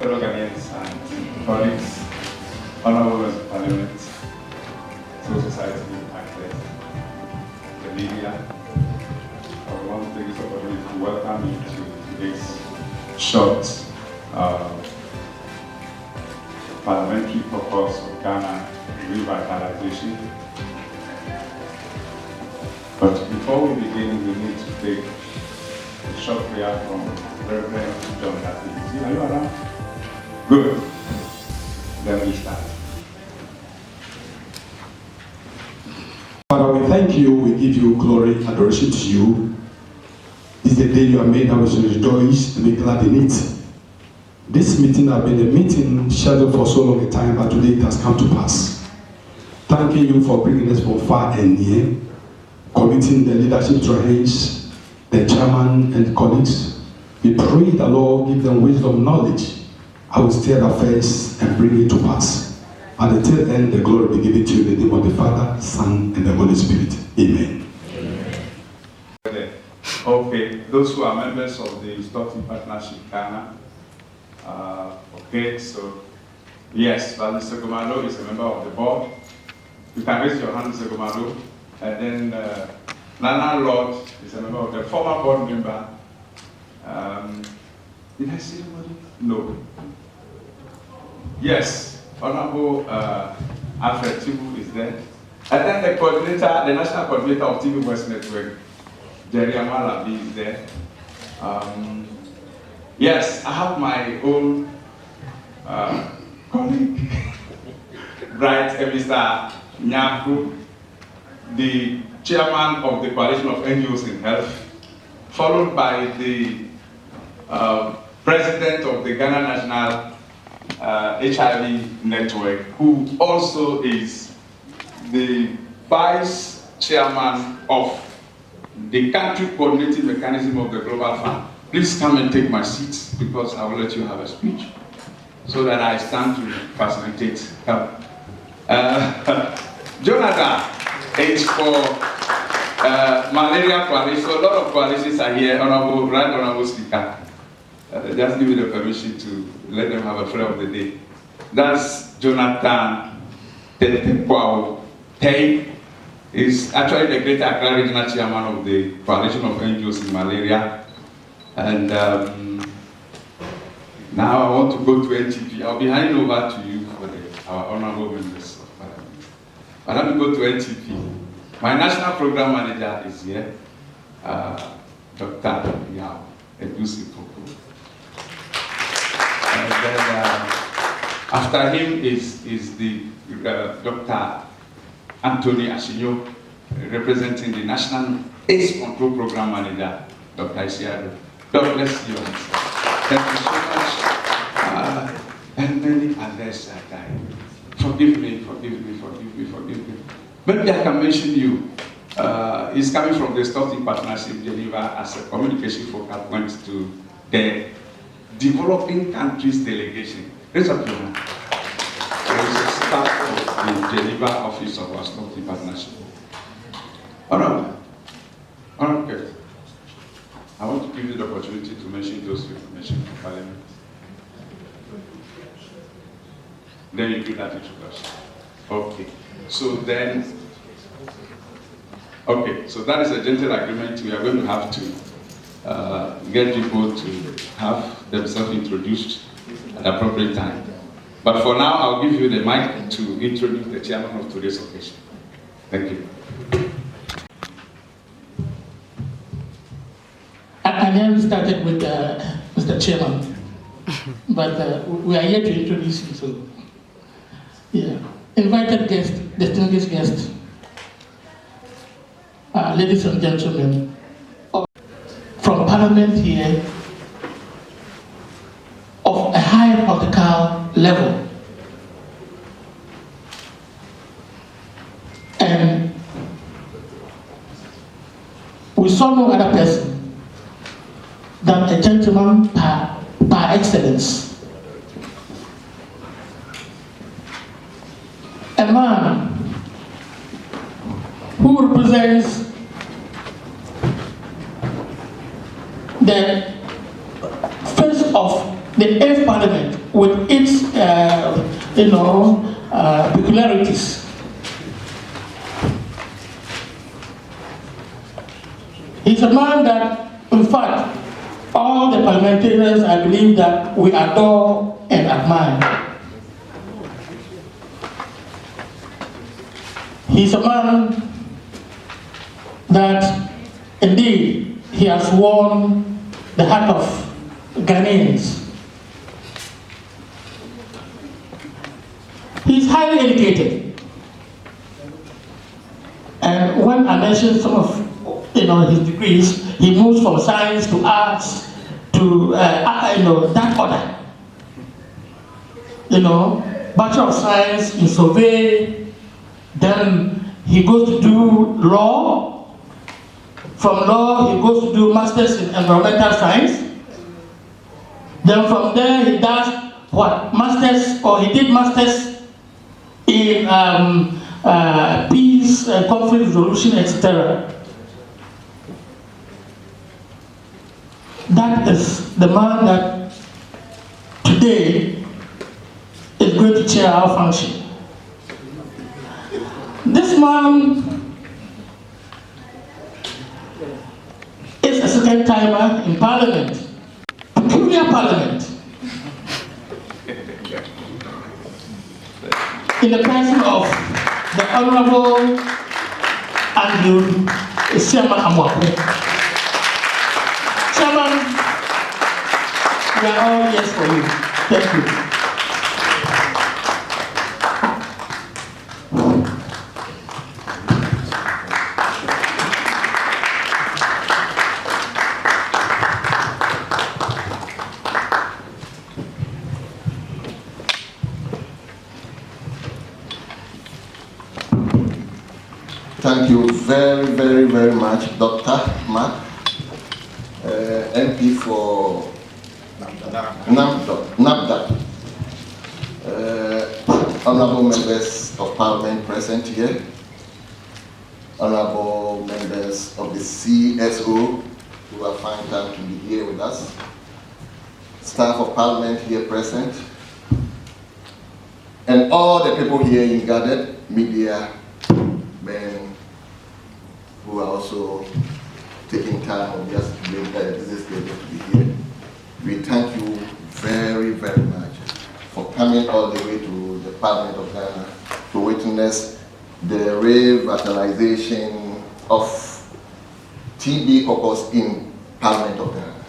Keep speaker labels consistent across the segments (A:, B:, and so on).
A: fellow Ghanaians and colleagues, honorable members of Parliament, civil society actors, the media, I want to take this opportunity to welcome you to today's short parliamentary caucus of Ghana Revitalisation. But before we begin, we need to take a short prayer from Reverend John. Are you around? Good. Then we start.
B: Father, we thank you, we give you glory, adoration to you. This is the day you have made, I will rejoice and be glad in it. This meeting has been a meeting scheduled for so long a time, but today it has come to pass. Thanking you for bringing us from far and near, committing the leadership to our hands, the chairman and colleagues. We pray the Lord give them wisdom, knowledge. I will steer the affairs and bring it to pass. At the tail end, the glory be given to you in the name of the Father, Son, and the Holy Spirit. Amen.
A: Okay, those who are members of the Starting Partnership Ghana. Okay, so yes, Mr. Gomado is a member of the board. You can raise your hand, Mr. Gomado. And then Nana Lord is a member of the former board member. Did I see anybody? No. Yes, Honorable Alfred Tibu is there. And then the coordinator, the national coordinator of TB West Network, Jerry Amalabi is there. Yes, I have my own colleague, Bright Mr. Nyaku, the chairman of the Coalition of NGOs in Health, followed by the president of the Ghana National HIV Network, who also is the vice chairman of the country coordinating mechanism of the Global Fund. Please come and take my seat because I will let you have a speech so that I stand to facilitate help. Jonathan is for Malaria Coalition. A lot of coalitions are here, Honorable Speaker. Just give me the permission to let them have a prayer of the day. That's Jonathan Tetekwao Tay. Is actually the Greater Accra Regional Chairman of the Coalition of NGOs in Malaria. And now I want to go to NTP. I'll be handing over to you for our honorable members of Parliament. But let me go to NTP. My national program manager is here, Dr. Yao Edusi Poku. And then after him is the Dr. Anthony Ashinyo, representing the National AIDS Control Program Manager, Dr. Isiado. God bless you. Thank you so much. And many others are dying. Forgive me. Maybe I can mention you. He's coming from the Starting Partnership Geneva as a communication focal point to the developing countries delegation. Raise up your hand. There is a staff of the Geneva office of our Starting Partnership. Honorable, I want to give you the opportunity to mention those you mentioned in Parliament. Then you do that introduction. Okay. So then, so that is a gentle agreement. We are going to have to get people to have themselves introduced at the appropriate time. But for now, I'll give you the mic to introduce the chairman of today's occasion. Thank you.
C: I nearly started with Mr. Chairman, but we are here to introduce him. So, yeah, invited guest, distinguished guest, ladies and gentlemen, from Parliament here, of a high political level, and we saw no other person than a gentleman par excellence. A man who represents the face of the 8th Parliament with its, peculiarities. He's a man that, in fact, all the parliamentarians, I believe that we adore and admire. He's a man that, indeed, he has won the heart of Ghanaians. He's highly educated. And when I mention some of his degrees, he moves from science to arts to that order. Bachelor of Science in Survey, then he goes to do law. From law, he goes to do Masters in Environmental Science. Then from there, he does what? He did Masters in peace, conflict resolution, etc. That is the man that today is going to chair our function. This man is a second timer in Parliament, peculiar Parliament, in the person of the Honorable Andrew Chairman Amwapo. Chairman, we are all ears for you. Thank you.
D: Thank you very, very, very much, Dr. Mark, MP for NABDA. Honorable members of Parliament present here, honorable members of the CSO who have found time to be here with us, staff of Parliament here present, and all the people here in gathered, media, men, who are also taking time of just to make this day to be here. We thank you very, very much for coming all the way to the Parliament of Ghana to witness the revitalisation of TB Caucus in Parliament of Ghana.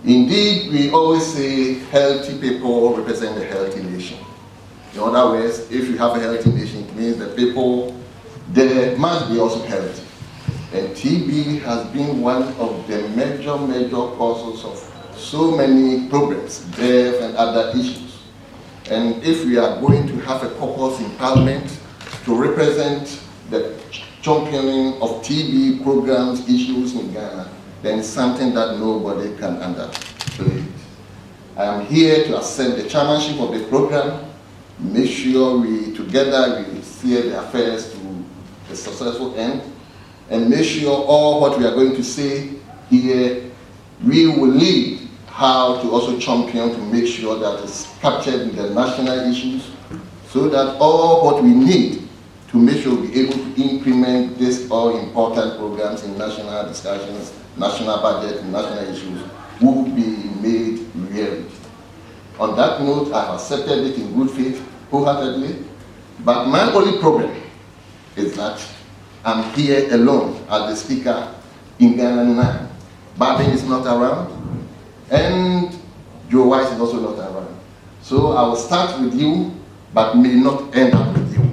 D: Indeed, we always say healthy people represent a healthy nation. In other words, if you have a healthy nation, it means the people there must be also healthy. And TB has been one of the major causes of so many problems, death and other issues. And if we are going to have a caucus in Parliament to represent the championing of TB programs, issues in Ghana, then it's something that nobody can underplay. I am here to accept the chairmanship of the program, make sure we together we steer the affairs to a successful end, and make sure all what we are going to say here, we will lead how to also champion to make sure that it's captured in the national issues, so that all what we need to make sure we're able to implement these all important programs in national discussions, national budget, and national issues will be made reality. On that note, I have accepted it in good faith, wholeheartedly, but my only problem is that I'm here alone as the speaker in Ghana now. Babin is not around, and Joe Wise is also not around. So I will start with you, but may not end up with you.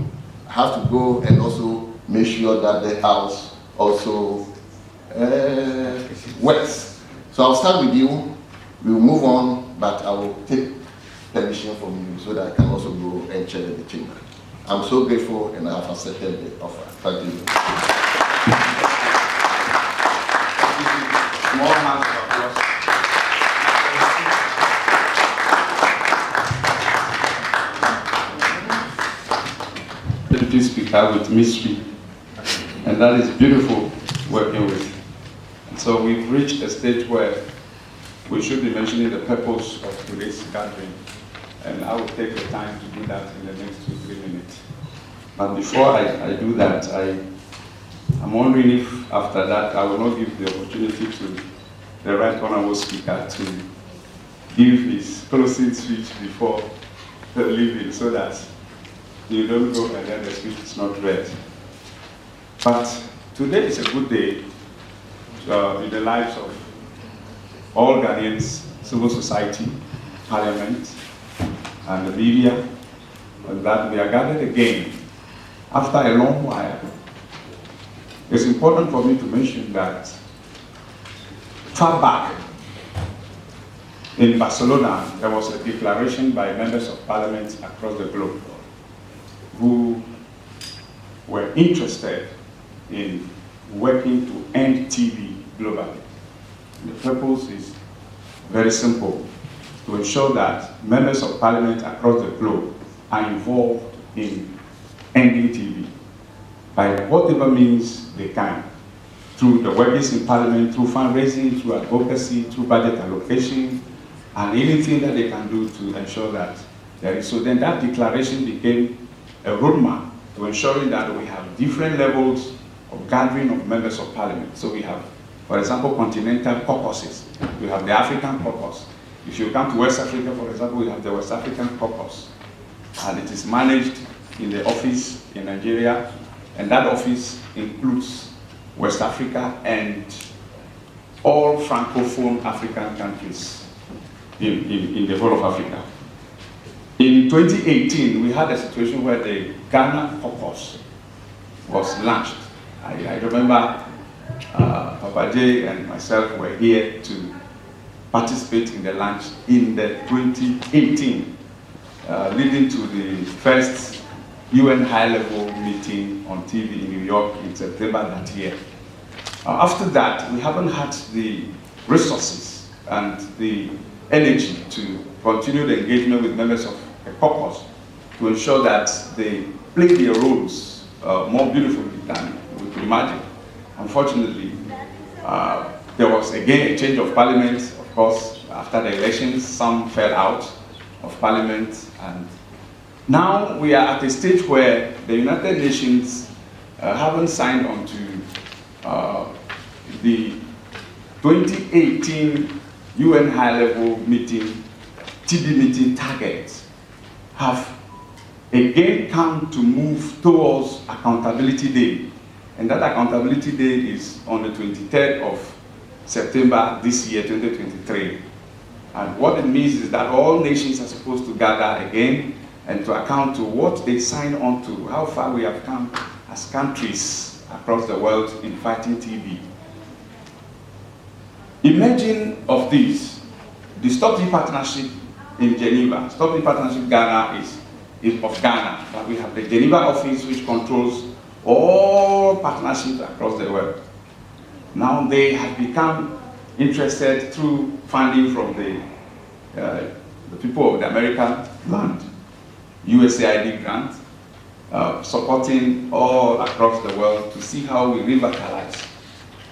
D: I have to go and also make sure that the house also works. So I'll start with you, we'll move on, but I will take permission from you so that I can also go and chair the chamber. I'm so grateful and I have accepted the offer. Thank you.
A: Small hands of applause. Deputy Speaker with mystery, and that is beautiful working with. And so we've reached a stage where we should be mentioning the purpose of today's gathering. and I will take the time to do that in the next 2-3 minutes. But before I do that, I'm wondering if after that I will not give the opportunity to the Right Honourable Speaker to give his closing speech before leaving, so that you don't go and then the speech is not read. But today is a good day in the lives of all Ghanaians, civil society, parliament, and the media, and that we are gathered again after a long while. It's important for me to mention that far back in Barcelona, there was a declaration by members of parliament across the globe who were interested in working to end TB globally. The purpose is very simple: to ensure that members of parliament across the globe are involved in ending TB by whatever means they can, through the workings in parliament, through fundraising, through advocacy, through budget allocation, and anything that they can do to ensure that there is. So then that declaration became a roadmap to ensuring that we have different levels of gathering of members of parliament. So we have, for example, continental caucuses. We have the African caucus. If you come to West Africa, for example, we have the West African caucus. And it is managed in the office in Nigeria, and that office includes West Africa and all Francophone African countries in the whole of Africa. In 2018, we had a situation where the Ghana caucus was launched. I remember Papa J and myself were here to participate in the launch in the 2018, leading to the first UN high-level meeting on TV in New York in September that year. After that, we haven't had the resources and the energy to continue the engagement with members of the caucus to ensure that they play their roles more beautifully than we could imagine. Unfortunately, there was again a change of parliament. Of course, after the elections, some fell out of parliament, and now we are at a stage where the United Nations haven't signed on to the 2018 UN high-level meeting, TB meeting targets, have again come to move towards Accountability Day. And that Accountability Day is on the 23rd of September this year, 2023. And what it means is that all nations are supposed to gather again and to account to what they signed on to, how far we have come as countries across the world in fighting TB. Imagine of this, the Stop TB Partnership in Geneva. Stop TB Partnership Ghana is of Ghana, but we have the Geneva office which controls all partnerships across the world. Now they have become interested through funding from the people of the American land, USAID grant, supporting all across the world to see how we revitalize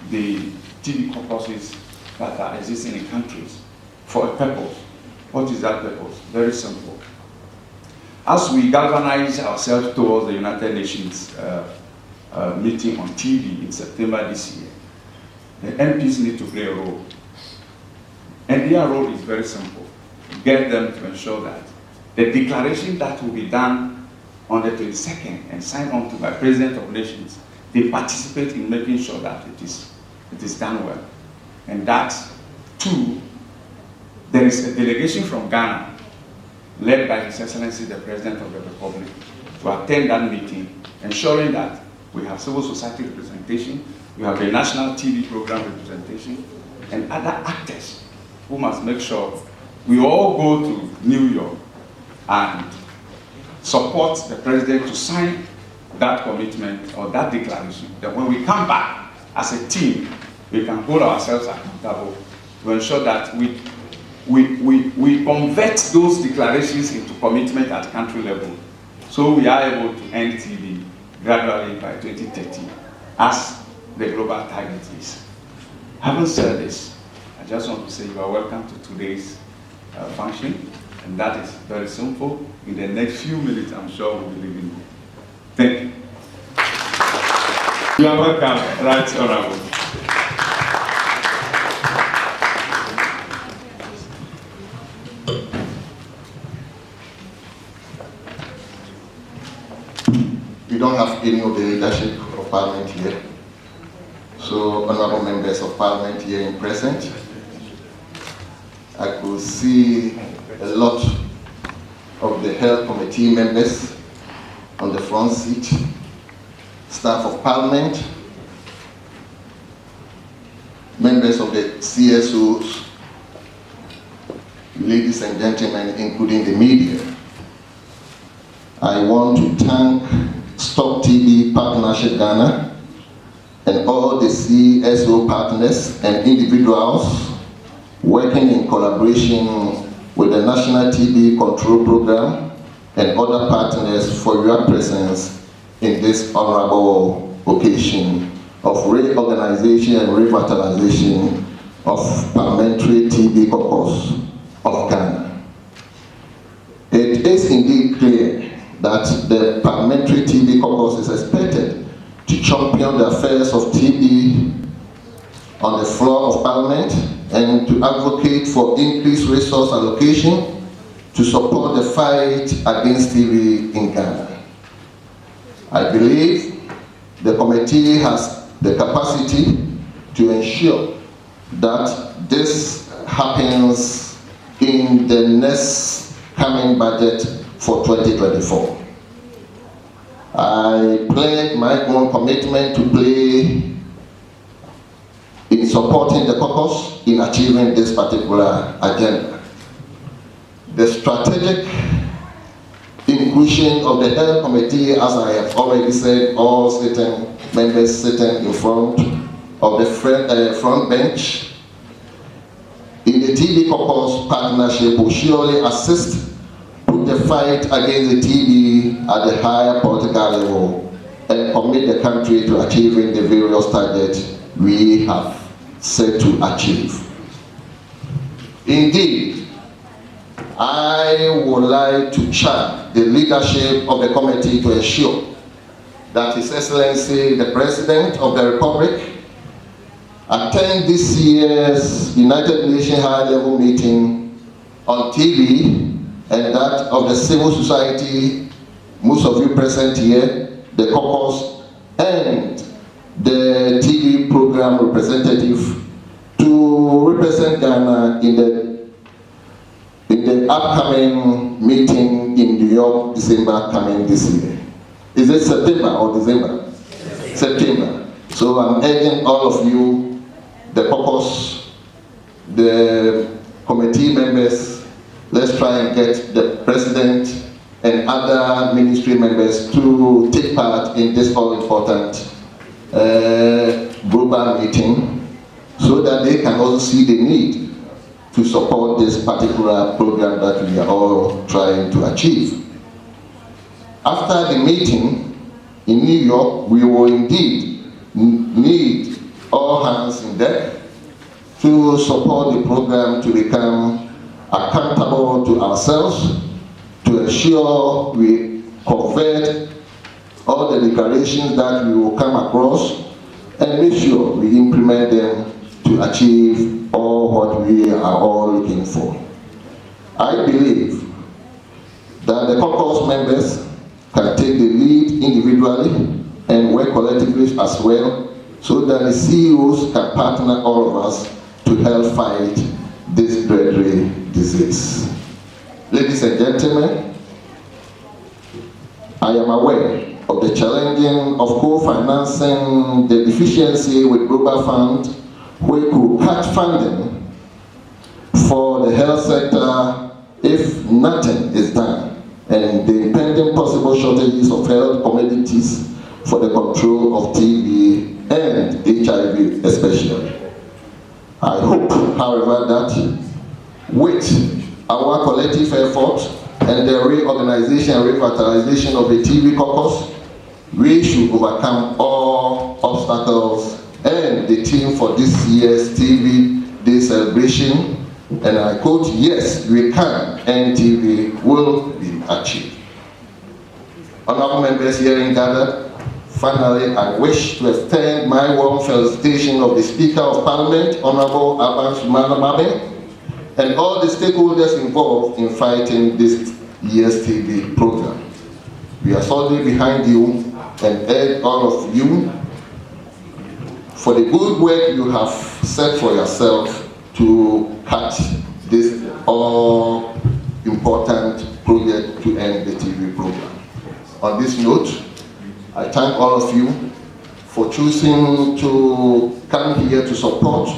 A: the TB caucuses that are existing in countries for a purpose. What is that purpose? Very simple. As we galvanize ourselves towards the United Nations meeting on TB in September this year, the MPs need to play a role. And their role is very simple. Get them to ensure that the declaration that will be done on the 22nd and signed on to by President of Nations, they participate in making sure that it is done well. And that, too, there is a delegation from Ghana, led by His Excellency the President of the Republic, to attend that meeting, ensuring that we have civil society representation, we have the National TB Program representation, and other actors who must make sure we all go to New York and support the President to sign that commitment or that declaration, that when we come back as a team, we can hold ourselves accountable to ensure that we convert those declarations into commitment at country level, so we are able to end TB gradually by 2030, as the global target is. Having said this, I just want to say you are welcome to today's function. And that is very simple. In the next few minutes, I'm sure we'll be leaving you. Thank you. You are welcome, Right Honorable.
D: We don't have any of the leadership of Parliament here. So, honorable members of Parliament here in present, I could see a lot of the Health Committee members on the front seat, staff of Parliament, members of the CSOs, ladies and gentlemen, including the media. I want to thank Stop TB Partnership Ghana and all the CSO partners and individuals working in collaboration with the National TB Control Program and other partners for your presence in this honorable occasion of reorganization and revitalization of Parliamentary TB Caucus of Ghana. It is indeed clear that the Parliamentary TB Caucus is expected to champion the affairs of TB on the floor of Parliament and to advocate for increased resource allocation to support the fight against TB in Ghana. I believe the committee has the capacity to ensure that this happens in the next coming budget for 2024. I pledge my own commitment to play in supporting the caucus in achieving this particular agenda. The strategic inclusion of the Health Committee, as I have already said, all sitting members sitting in front of the front bench in the TB Caucus partnership will surely assist put the fight against the TB at the higher political level and commit the country to achieving the various targets we have set to achieve. Indeed, I would like to charge the leadership of the committee to ensure that His Excellency the President of the Republic attend this year's United Nations high-level meeting on TB and that of the civil society, most of you present here, the caucus and the TB program representative to represent Ghana in the upcoming meeting in New York, December coming this year. Is it September or December? September. So I'm urging all of you, the caucus, the committee members, let's try and get the president and other ministry members to take part in this all-important global meeting so that they can also see the need to support this particular program that we are all trying to achieve. After the meeting in New York, we will indeed need all hands in deck to support the program to become accountable to ourselves, to ensure we convert all the declarations that we will come across and make sure we implement them to achieve all what we are all looking for. I believe that the caucus members can take the lead individually and work collectively as well so that the CEOs can partner all of us to help fight this dreadful disease. Ladies and gentlemen, I am aware of the challenging of co-financing the deficiency with Global Fund, where could cut funding for the health sector if nothing is done, and the impending possible shortages of health commodities for the control of TB and HIV especially. I hope, however, that with our collective effort and the reorganization and revitalization of the TB Caucus, we should overcome all obstacles, and the theme for this year's TB Day celebration and I quote, "Yes, we can, and TB will be achieved." Honorable members here in gathered, finally, I wish to extend my warm felicitation of the Speaker of Parliament, Honorable Abang Sumana, and all the stakeholders involved in fighting this year's TB program. We are solidly behind you and urge all of you for the good work you have set for yourself to cut this all-important project to end the TB program. On this note, I thank all of you for choosing to come here to support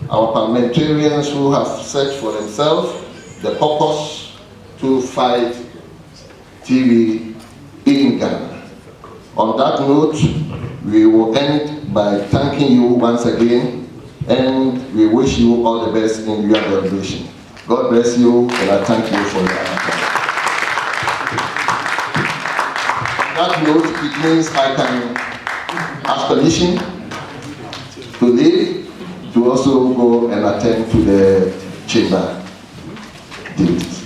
D: our parliamentarians who have set for themselves the purpose to fight TB in Ghana. On that note, we will end by thanking you once again, and we wish you all the best in your celebration. God bless you, and I thank you for your attention. That note, it means I can ask permission to leave, to also go and attend to the chamber duties.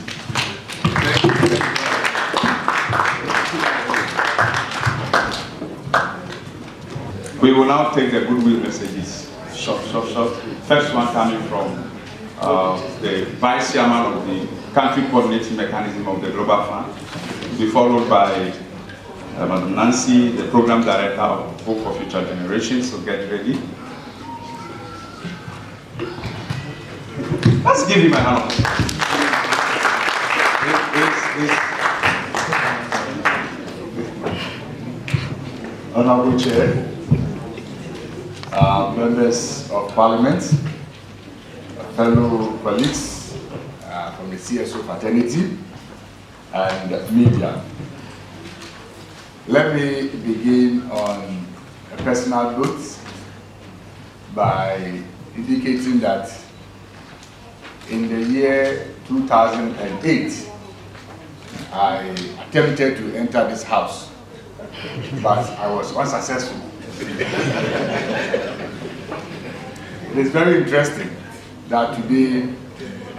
A: We will now take the goodwill messages. Short. First one coming from the Vice Chairman of the Country Coordinating Mechanism of the Global Fund, to be followed by Madam Nancy, the Program Director of Hope for Future Generations, so get ready. Let's give him a hand.
E: Honorable Chair, members of Parliament, fellow colleagues from the CSO fraternity, and media. Let me begin on a personal note by indicating that in the year 2008, I attempted to enter this house, but I was unsuccessful. It is very interesting that today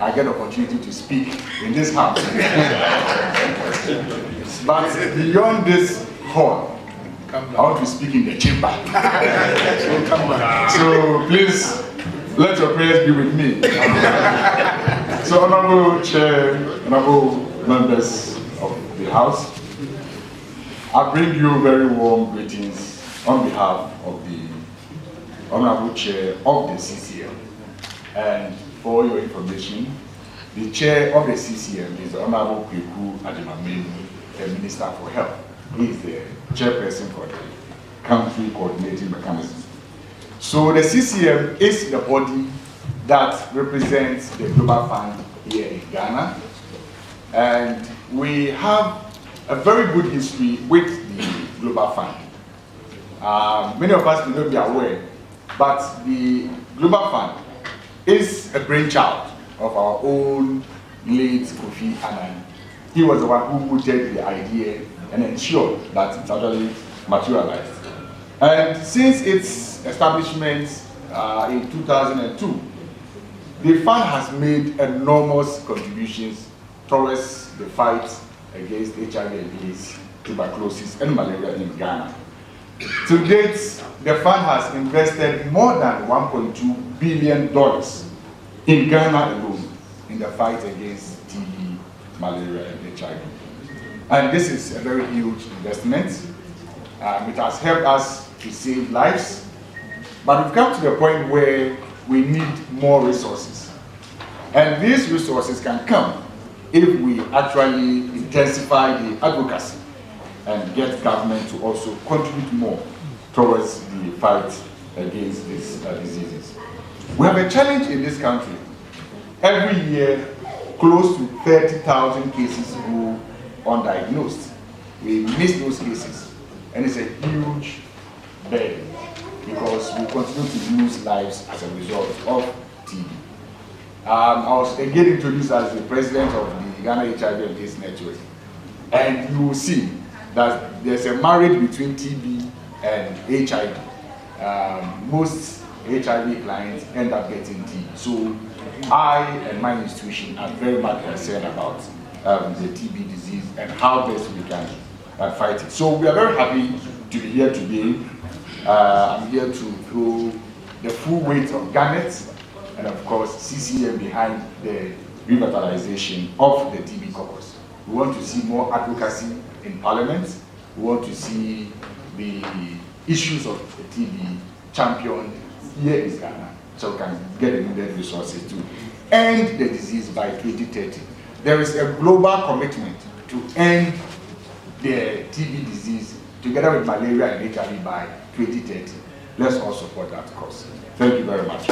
E: I get the opportunity to speak in this house. But beyond this hall, I want to speak in the chamber. So please, let your prayers be with me. So Honorable Chair, Honorable members of the House, I bring you very warm greetings on behalf of the Honorable Chair of the CCM. And for your information, the Chair of the CCM is the Honorable Kweku Ademamenu, the Minister for Health. He is the chairperson for the Country Coordinating Mechanism. So the CCM is the body that represents the Global Fund here in Ghana. And we have a very good history with the Global Fund. Many of us may not be aware, but the Global Fund is a brainchild of our own late Kofi Annan. He was the one who mooted the idea and ensured that it actually materialized. And since its establishment in 2002, the fund has made enormous contributions towards the fight against HIV and AIDS, tuberculosis, and malaria in Ghana. To date, the fund has invested more than $1.2 billion in Ghana alone in the fight against TB, malaria, and HIV. And this is a very huge investment. It has helped us to save lives, but we've come to the point where we need more resources. And these resources can come if we actually intensify the advocacy and get government to also contribute more towards the fight against these diseases. We have a challenge in this country. Every year, close to 30,000 cases go undiagnosed. We miss those cases, and it's a huge burden because we continue to lose lives as a result of TB. I was again introduced as the president of the Ghana HIV and AIDS Network, and you will see that there's a marriage between TB and HIV. Most HIV clients end up getting TB. So I and my institution are very much concerned about the TB disease and how best we can fight it. So we are very happy to be here today. I'm here to throw the full weight of Garnet and of course CCM behind the revitalization of the TB Caucus. We want to see more advocacy in Parliament. We want to see the issues of the TB championed here in Ghana, so we can get the needed resources to end the disease by 2030. There is a global commitment to end the TB disease together with malaria and HIV by 2030. Let's all support that cause. Thank you very much.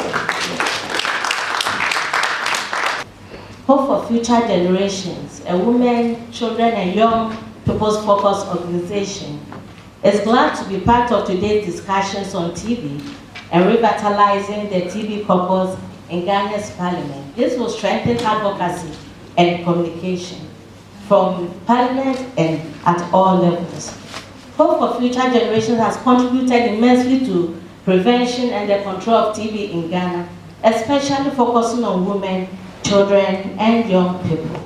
F: Hope for Future Generations, a women, children, and young people's focused organization, is glad to be part of today's discussions on TB and revitalizing the TB Caucus in Ghana's parliament. This will strengthen advocacy and communication from parliament and at all levels. Hope for Future Generations has contributed immensely to prevention and the control of TB in Ghana, especially focusing on women, children, and young people.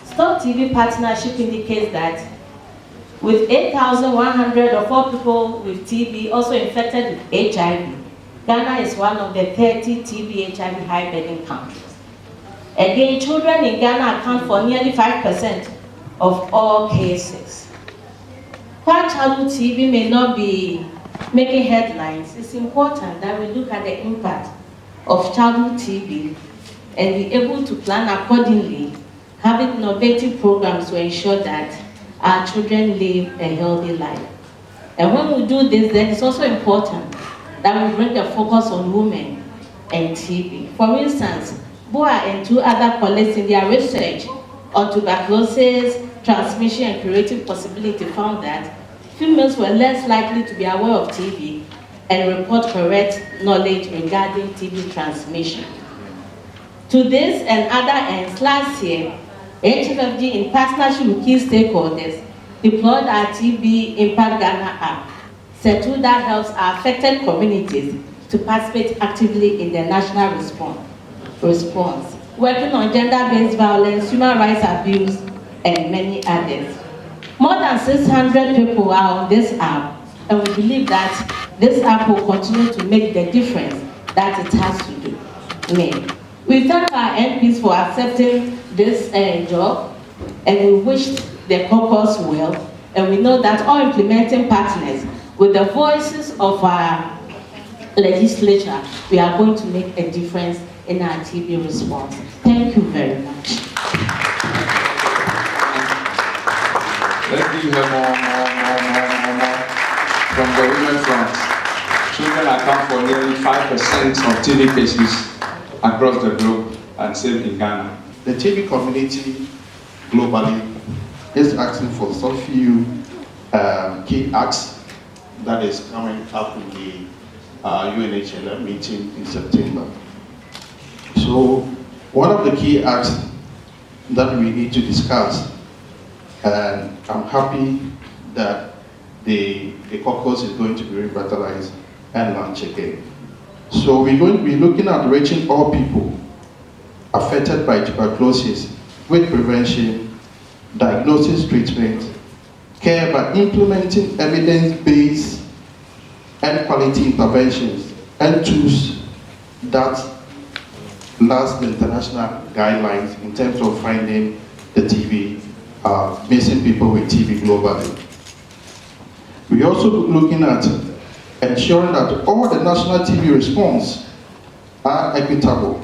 F: Stop TB Partnership indicates that with 8,104 people with TB also infected with HIV, Ghana is one of the 30 TB HIV high burden countries. Again, children in Ghana account for nearly 5% of all cases. While childhood TB may not be making headlines, it's important that we look at the impact of childhood TB and be able to plan accordingly, having innovative programs to ensure that our children live a healthy life. And when we do this, then it's also important that we bring the focus on women and TB. For instance, BOA and two other colleagues in their research on tuberculosis, transmission, and curative possibility found that females were less likely to be aware of TB and report correct knowledge regarding TB transmission. To this and other ends, last year, HFFG, in partnership with key stakeholders, deployed our TB Impact Ghana app, a tool that helps our affected communities to participate actively in the national response, working on gender-based violence, human rights abuse, and many others. More than 600 people are on this app, and we believe that this app will continue to make the difference that it has to make. We thank our MPs for accepting this job, and we wish the caucus well, and we know that all implementing partners, with the voices of our legislature, we are going to make a difference in our TB response. Thank you very much.
A: Let's give her more. From the women front, children account for nearly 5% of TB cases across the globe, and same in Ghana.
G: The TB community globally is asking for some few key acts that is coming up in the UNHLM meeting in September. So one of the key acts that we need to discuss, and I'm happy that the caucus is going to be revitalized and launched again. So we're going to be looking at reaching all people affected by tuberculosis with prevention, diagnosis, treatment, care by implementing evidence-based and quality interventions and tools that last the international guidelines in terms of finding the TB, missing people with TB globally. We're also looking at ensuring that all the national TB response are equitable,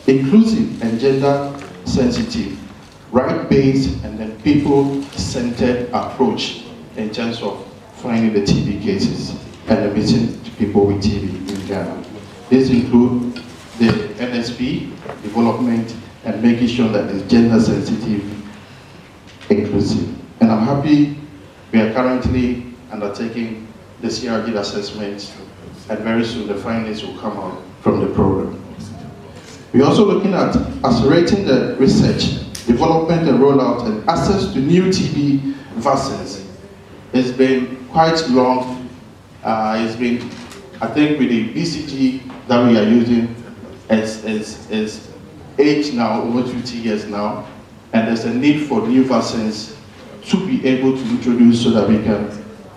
G: inclusive and gender sensitive, right-based and then people-centered approach in terms of finding the TB cases and the missing people with TB in Ghana. This includes the NSP development and making sure that it's gender sensitive, inclusive. And I'm happy we are currently undertaking the CRG assessment, and very soon the findings will come out from the program. We're also looking at accelerating the research, development and rollout and access to new TB vaccines. It's been quite long. It's been, I think with the BCG that we are using, is aged now, over 20 years now, and there's a need for new vaccines to be able to introduce so that we can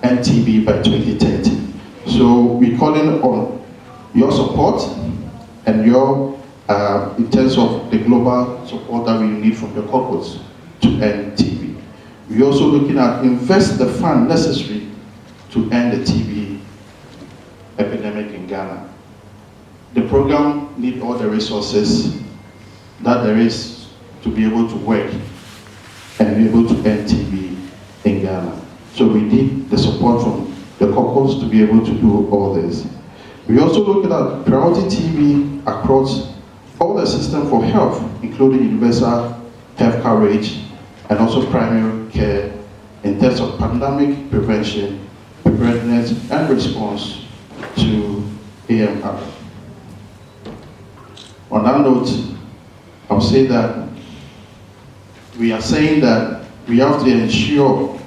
G: end TB by 2030. So we're calling on your support and your, in terms of the global support that we need from the caucus to end TB. We're also looking at invest the fund necessary to end the TB epidemic in Ghana. The program needs all the resources that there is to be able to work and be able to end TB in Ghana. So we need the support from the caucus to be able to do all this. We also looking at priority TB across all the system for health, including universal health coverage and also primary care in terms of pandemic prevention, preparedness and response to AMR. On that note, I'll say that we are saying that we have to ensure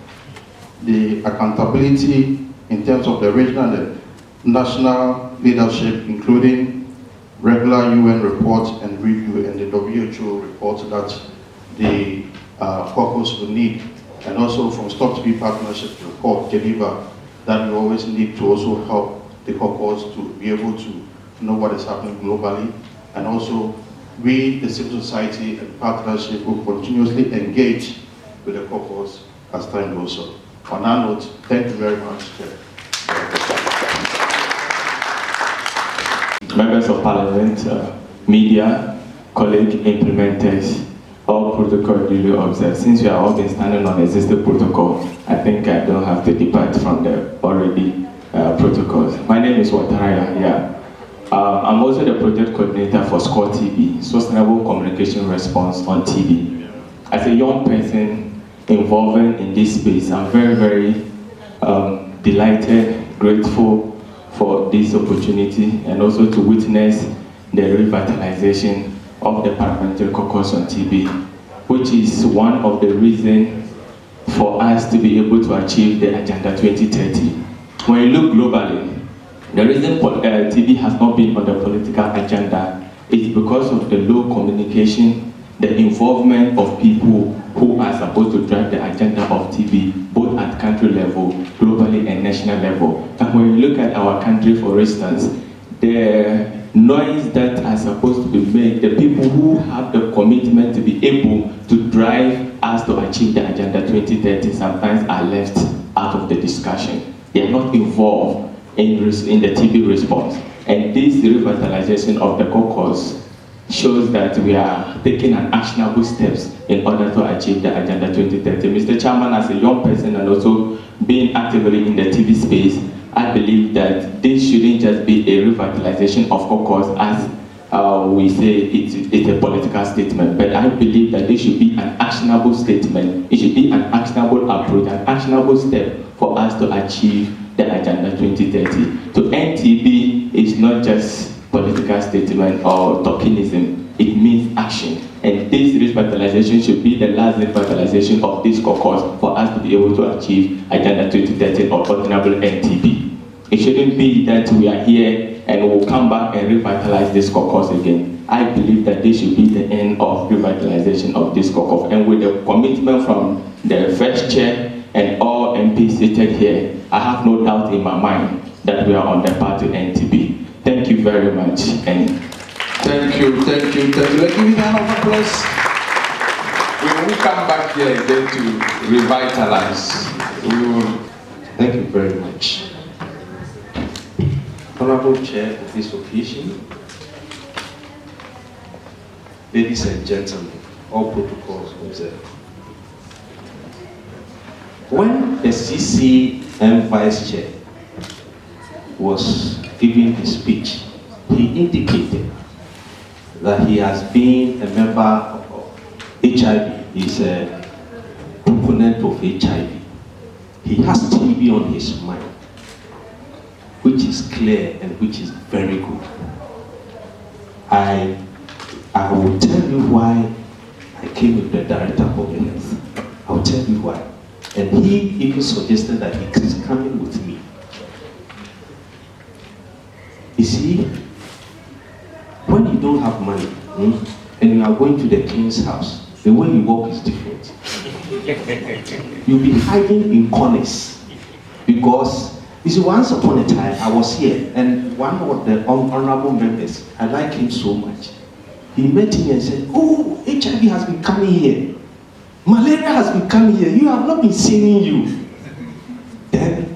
G: the accountability in terms of the regional and the national leadership, including regular UN reports and review and the WHO reports that the caucus will need, and also from Stop TB Partnership report, Geneva, that we always need to also help the caucus to be able to know what is happening globally, and also we, the civil society and partnership, will continuously engage with the caucus as time goes on. On that note, thank you very much, Chair.
H: Members of Parliament, media, colleague implementers, all protocol duly observed. Since we have all been standing on existing protocol, I think I don't have to depart from the already protocols. My name is Wataraya. Yeah. I'm also the project coordinator for SCORE TB, Sustainable Communication Response on TB. As a young person involving in this space, I'm very, very delighted, grateful for this opportunity, and also to witness the revitalization of the Parliamentary Caucus on TB, which is one of the reasons for us to be able to achieve the Agenda 2030. When you look globally, the reason TB has not been on the political agenda is because of the low communication, the involvement of people who are supposed to drive the agenda of TB, both at country level, globally and national level. And when you look at our country, for instance, the noise that are supposed to be made, the people who have the commitment to be able to drive us to achieve the Agenda 2030 sometimes are left out of the discussion. They are not involved in the TB response. And this revitalization of the caucus shows that we are taking an actionable steps in order to achieve the Agenda 2030. Mr. Chairman, as a young person and also being actively in the TB space, I believe that this shouldn't just be a revitalization of caucus as we say it's a political statement, but I believe that this should be an actionable statement. It should be an actionable approach, an actionable step for us to achieve the Agenda 2030. To end TB is not just political statement or tokenism, it means action. And this revitalization should be the last revitalization of this caucus for us to be able to achieve Agenda 2030 or ordinable NTB. It shouldn't be that we are here and we'll come back and revitalize this caucus again. I believe that this should be the end of revitalization of this caucus. And with the commitment from the first chair and all MPs seated here, I have no doubt in my mind that we are on the path to NTB. Thank you very much. And
A: thank you. Let's give it a round of applause. We will come back here again to revitalize.
I: Thank you very much. Honorable Chair of this occasion, ladies and gentlemen, all protocols observed. When the CCM Vice Chair was giving his speech, he indicated that he has been a member of HIV. He's a proponent of HIV. He has TB on his mind, which is clear and which is very good. I will tell you why I came with the Director of Public Health. I'll tell you why. And he even suggested that he is coming with me. You see, when you don't have money, and you are going to the king's house, the way you walk is different. You'll be hiding in corners. Because, you see, once upon a time, I was here, and one of the honorable members, I like him so much. He met me and said, oh, HIV has been coming here. Malaria has been coming here. You have not been seeing you. Then,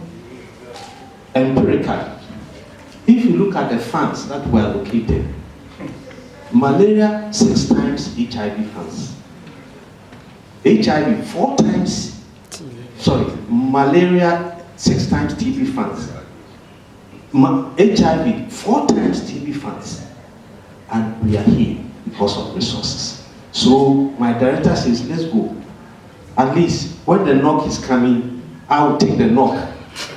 I: empirical. If you look at the funds that were allocated, malaria 6 times HIV funds. HIV 4 times, malaria 6 times TB funds. HIV 4 times TB funds. And we are here because of resources. So my director says, let's go. At least when the knock is coming, I will take the knock.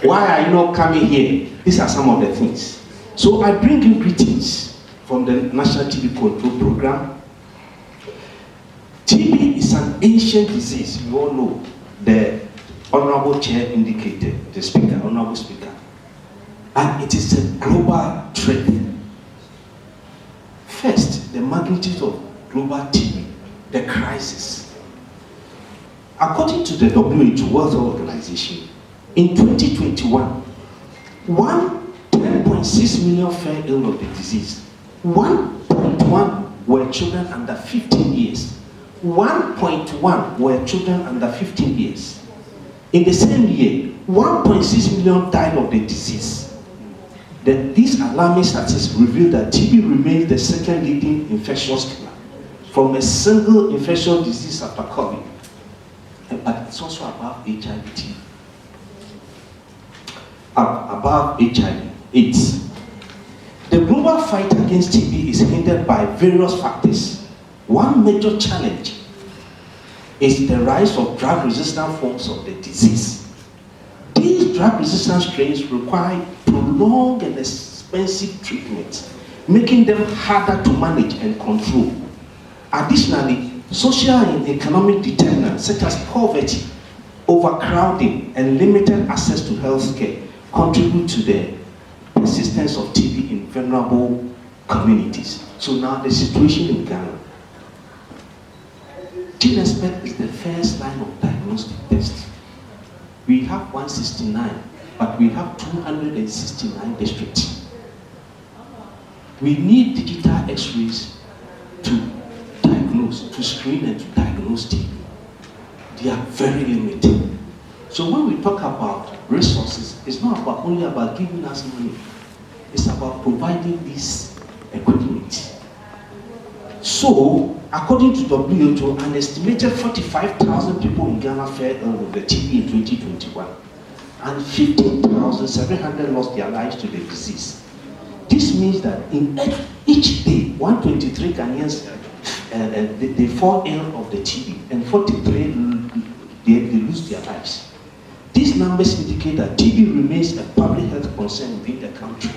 I: Why are you not coming here? These are some of the things. So I bring you greetings from the National TB Control Program. TB is an ancient disease. You all know. The Honorable Chair indicated, the Speaker, Honorable Speaker. And it is a global threat. First, the magnitude of global TB, the crisis. According to the WHO, World Health Organization, in 2021, 10.6 million fell ill of the disease. 1.1 were children under 15 years. 1.1 were children under 15 years. In the same year, 1.6 million died of the disease. These alarming statistics reveal that TB remains the second leading infectious killer from a single infectious disease after COVID. But it's also above HIV, above HIV, AIDS. The global fight against TB is hindered by various factors. One major challenge is the rise of drug-resistant forms of the disease. These drug-resistant strains require prolonged and expensive treatment, making them harder to manage and control. Additionally, social and economic determinants such as poverty, overcrowding, and limited access to health care contribute to the persistence of TB in vulnerable communities. So now the situation in Ghana. GeneSpec is the first line of diagnostic test. We have 169, but we have 269 districts. We need digital x-rays to diagnose, to screen and to diagnose TB. They are very limited. So when we talk about resources, it's not only about giving us money. It's about providing this equipment. So, according to WHO, an estimated 45,000 people in Ghana fell ill with the TB in 2021, and 15,700 lost their lives to the disease. This means that in each day, 123 Ghanaians they fall ill of the TB, and 43 they lose their lives. These numbers indicate that TB remains a public health concern within the country.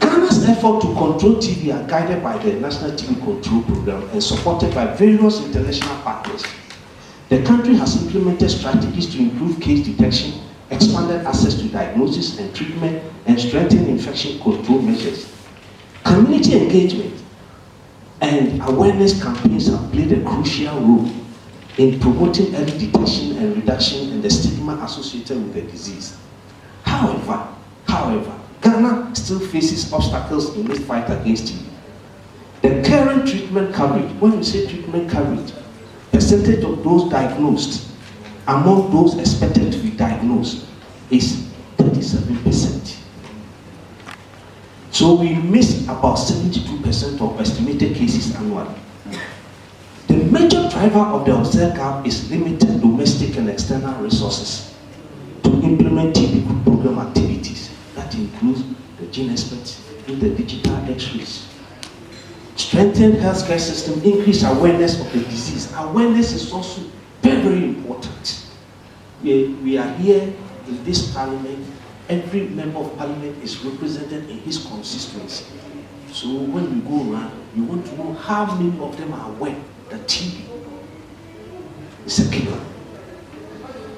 I: Ghana's efforts to control TB are guided by the National TB Control Program and supported by various international partners. The country has implemented strategies to improve case detection, expanded access to diagnosis and treatment, and strengthened infection control measures. Community engagement and awareness campaigns have played a crucial role in promoting early detection and reduction in the stigma associated with the disease. However, Ghana still faces obstacles in this fight against TB. The current treatment coverage, when we say treatment coverage, percentage of those diagnosed among those expected to be diagnosed is 37%. So we miss about 72% of estimated cases annually. The major driver of the observed gap is limited domestic and external resources to implement TB program activities. That includes the GeneSpec and the digital x-rays. Strengthen healthcare system, increase awareness of the disease. Awareness is also very, very important. We are here in this parliament. Every member of parliament is represented in his constituency. So when we go around, you want to know how many of them are aware that TB is a killer.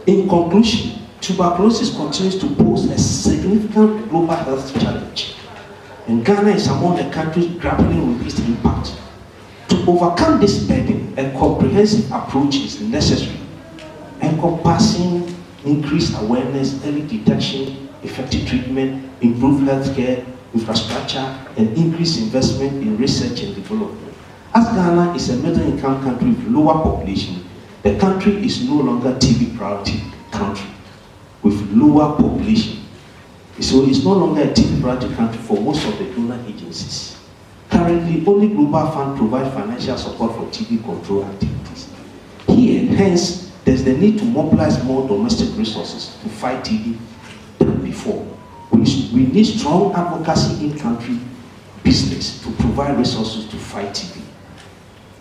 I: In conclusion, tuberculosis continues to pose a significant global health challenge. And Ghana is among the countries grappling with its impact. To overcome this burden, a comprehensive approach is necessary, encompassing increased awareness, early detection, effective treatment, improved healthcare infrastructure, and increased investment in research and development. As Ghana is a middle-income country with lower population, the country is no longer TB priority country with lower population. So it's no longer a TB priority country for most of the donor agencies. Currently, only Global Fund provides financial support for TB control activities. Here, hence, there's the need to mobilize more domestic resources to fight TB than before. We need strong advocacy in-country business to provide resources to fight TB.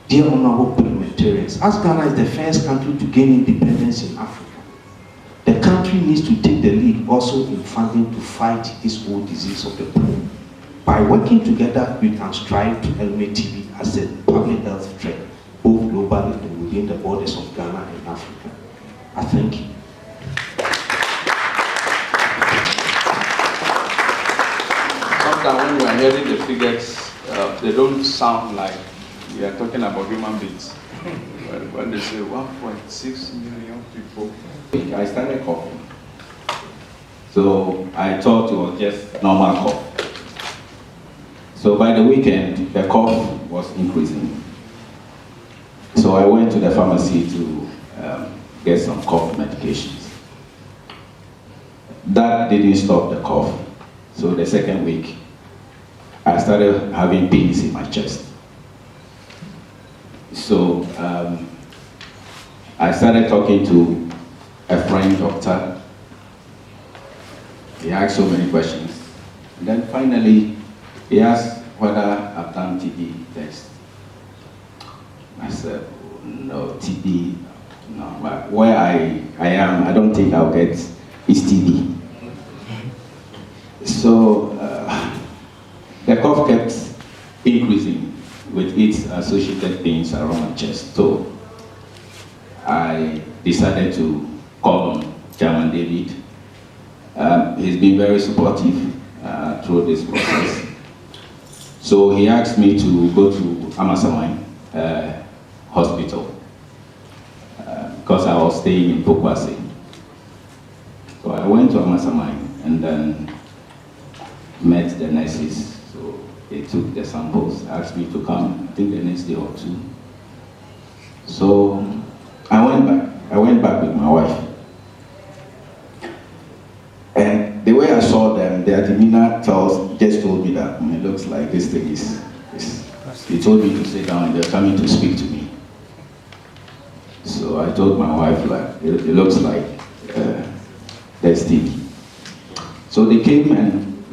I: Dear honorable parliamentarians, as Ghana is the first country to gain independence in Africa, the country needs to take the lead also in funding to fight this old disease of the poor. By working together, we can strive to eliminate TB as a public health threat, both globally and within the borders of Ghana and Africa. I thank you.
A: Sometimes when you are hearing the figures, they don't sound like we are talking about human beings. When they say 1.6 million people.
J: I started coughing. So I thought it was just normal cough. So by the weekend, the cough was increasing. So I went to the pharmacy to get some cough medications. That didn't stop the cough. So the second week, I started having pains in my chest. So I started talking to a friend doctor. He asked so many questions. And then finally, he asked whether I've done TB test. I said, no, TB, no. But where I am, I don't think I'll get is TB. So the cough kept increasing with its associated pains around my chest. So I decided to call on Chairman David. He's been very supportive through this process. So he asked me to go to Amasamai Hospital because I was staying in Pokwase. So I went to Amasamai and then met the nurses. So they took the samples, asked me to come, I think the next day or two. So I went back with my wife. And the way I saw them, their demeanor just told me that it looks like this thing is. He told me to sit down and they're coming to speak to me. So I told my wife, like, it looks like there's TB. So they came and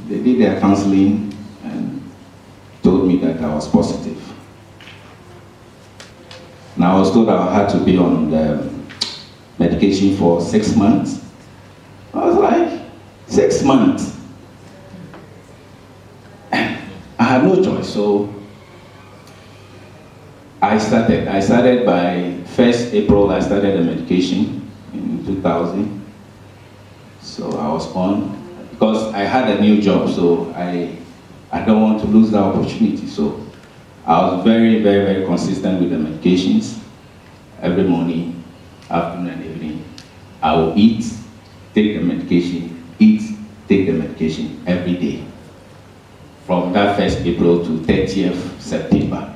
J: they did their counseling and told me that I was positive. Now I was told I had to be on the medication for 6 months. I was like, 6 months? I had no choice, so I started by 1st April, I started the medication in 2000. So I was on, because I had a new job, so I don't want to lose that opportunity. So I was very, very, very consistent with the medications. Every morning, afternoon and evening, I will eat, take the medication, eat, take the medication every day. From that 1st April to 30th September.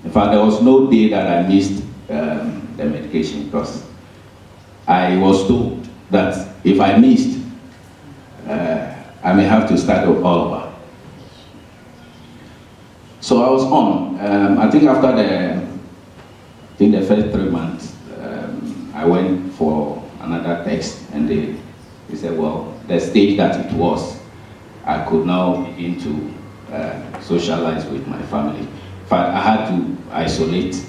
J: In fact, there was no day that I missed the medication because I was told that if I missed, I may have to start all over. So I was on. I think after the first 3 months, I went for another test, and they said, well, the stage that it was, I could now begin to socialize with my family. In fact, I had to isolate.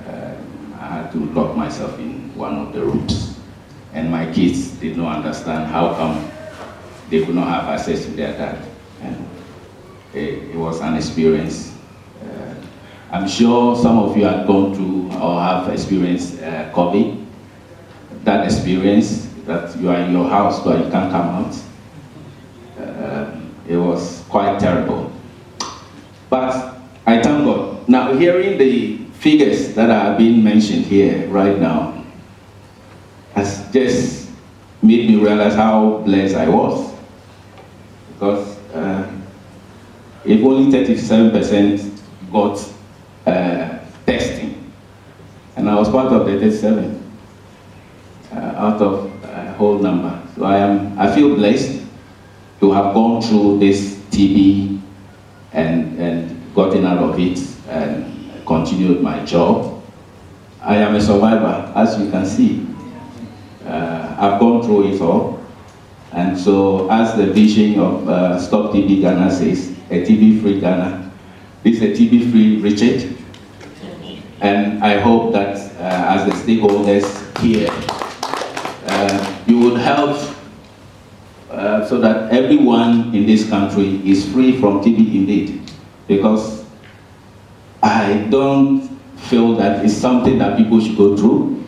J: I had to lock myself in one of the rooms. And my kids did not understand how come they could not have access to their dad. And it was an experience. I'm sure some of you have gone through or have experienced COVID. That experience that you are in your house but you can't come out. it was quite terrible. But I thank God. Now, hearing the figures that are being mentioned here right now has just made me realize how blessed I was. Because if only 37% got testing, and I was part of the 37 out of a whole number. So I feel blessed to have gone through this TB and gotten out of it and continued my job. I am a survivor, as you can see. I've gone through it all. And so, as the vision of Stop TB Ghana says, a TB-free Ghana, this is a TB-free Richard. And I hope that as the stakeholders here, you would help so that everyone in this country is free from TB indeed. Because I don't feel that it's something that people should go through.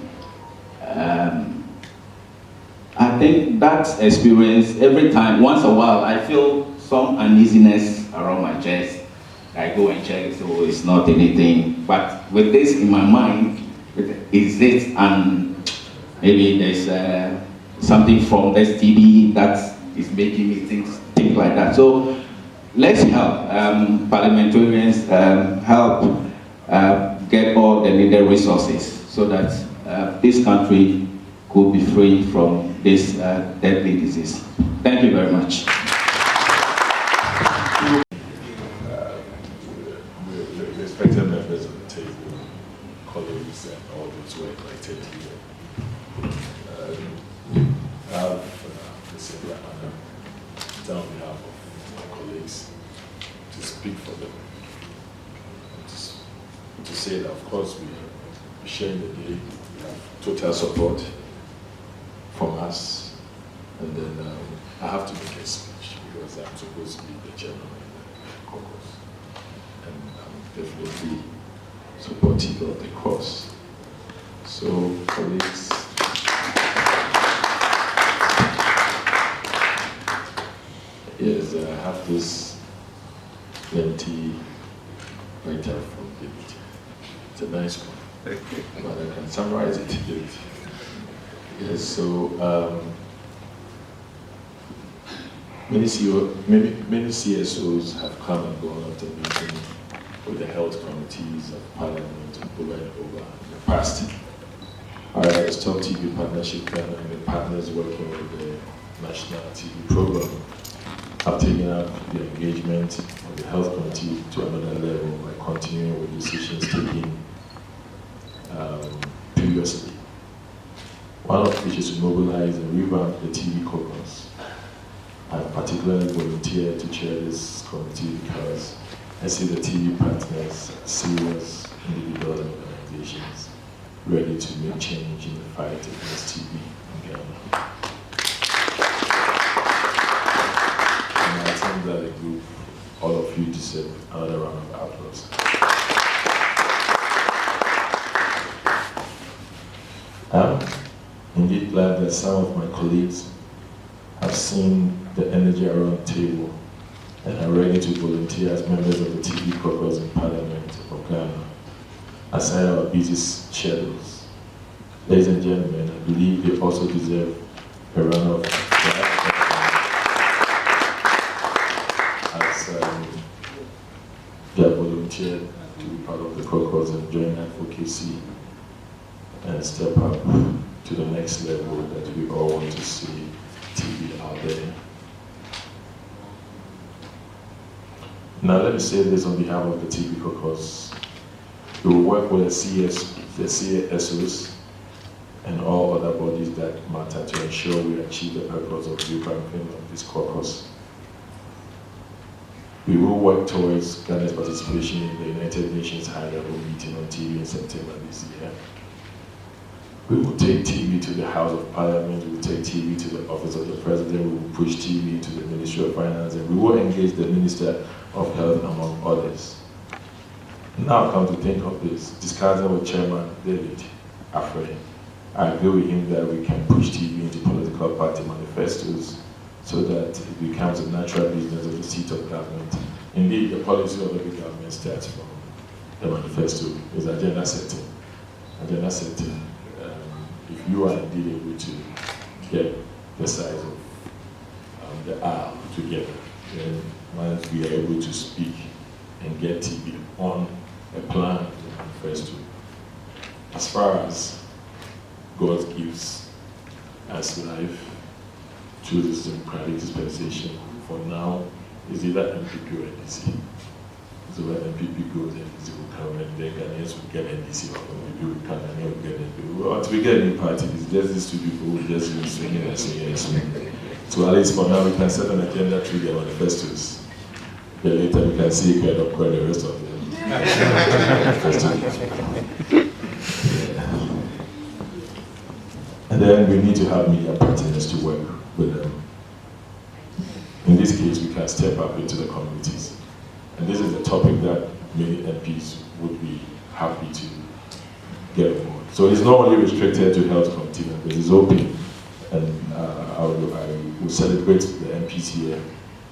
J: I think that experience, every time, once a while, I feel some uneasiness around my chest. I go and check, so it's not anything. But with this in my mind, is it, and maybe there's something from this TB that is making me think like that. So let's help parliamentarians help get all the needed resources so that this country could be free from this deadly disease. Thank you very much.
K: Respected members of the table, colleagues, and all those who are elected here, I have the same honor on behalf of my colleagues to speak for them. To say that, of course, we share in the day, we have total support from us, and then I have to make a speech because I'm supposed to be the chairman of the caucus, and I'm definitely supportive of the cause. So, colleagues, yes, I have this plenty writer from David. It's a nice one, but I can summarize it a bit. Yes, so many CSOs have come and gone after meeting with the health committees of Parliament over and over in the past. However, the Stop TB Partnership Ghana and the partners working with the National TB Program have taken up the engagement of the health committee to another level by continuing with decisions taken previously. One of which is to mobilize and revamp the TB Caucus. I particularly volunteered to chair this committee because I see the TB partners as serious individuals and organizations ready to make change in the fight against TB in Ghana. And I think that the group, all of you deserve another round of applause. Indeed glad that some of my colleagues have seen the energy around the table and are ready to volunteer as members of the TB Caucus in Parliament of Ghana, aside our busy schedules. Ladies and gentlemen, I believe they also deserve a round of applause as they have volunteered to be part of the caucus and join advocacy and step up to the next level that we all want to see TB out there. Now let me say this on behalf of the TB Caucus. We will work with the CSOs and all other bodies that matter to ensure we achieve the purpose of revamping of this caucus. We will work towards Ghana's participation in the United Nations high-level meeting on TB in September this year. We will take TB to the House of Parliament, we will take TB to the Office of the President, we will push TB to the Ministry of Finance, and we will engage the Minister of Health, among others. Now come to think of this, discussing with Chairman David Afrey, I agree with him that we can push TB into political party manifestos so that it becomes a natural business of the seat of government. Indeed, the policy of every government starts from the manifesto, is agenda setting. Agenda setting, if you are indeed able to get the size of the R together, then once we are able to speak and get TB on a plan of the manifesto, as far as God gives us life through this democratic dispensation, for now, is either MPP or NDC. So when MPP goes, NDC will come, and then Ghanaians will get NDC, or MPP will come, and will get NPP. Well, until we get a new party, it's just these two people who just be swinging and swinging and swinging. So at least for now, we can set an agenda through their manifestos. Then later we can see kind of quite the rest of them. And then we need to have media partners to work with them. In this case, we can step up into the communities. And this is a topic that many MPs would be happy to get involved. So it's not only restricted to health committee members, it's open. And I will celebrate the MPs here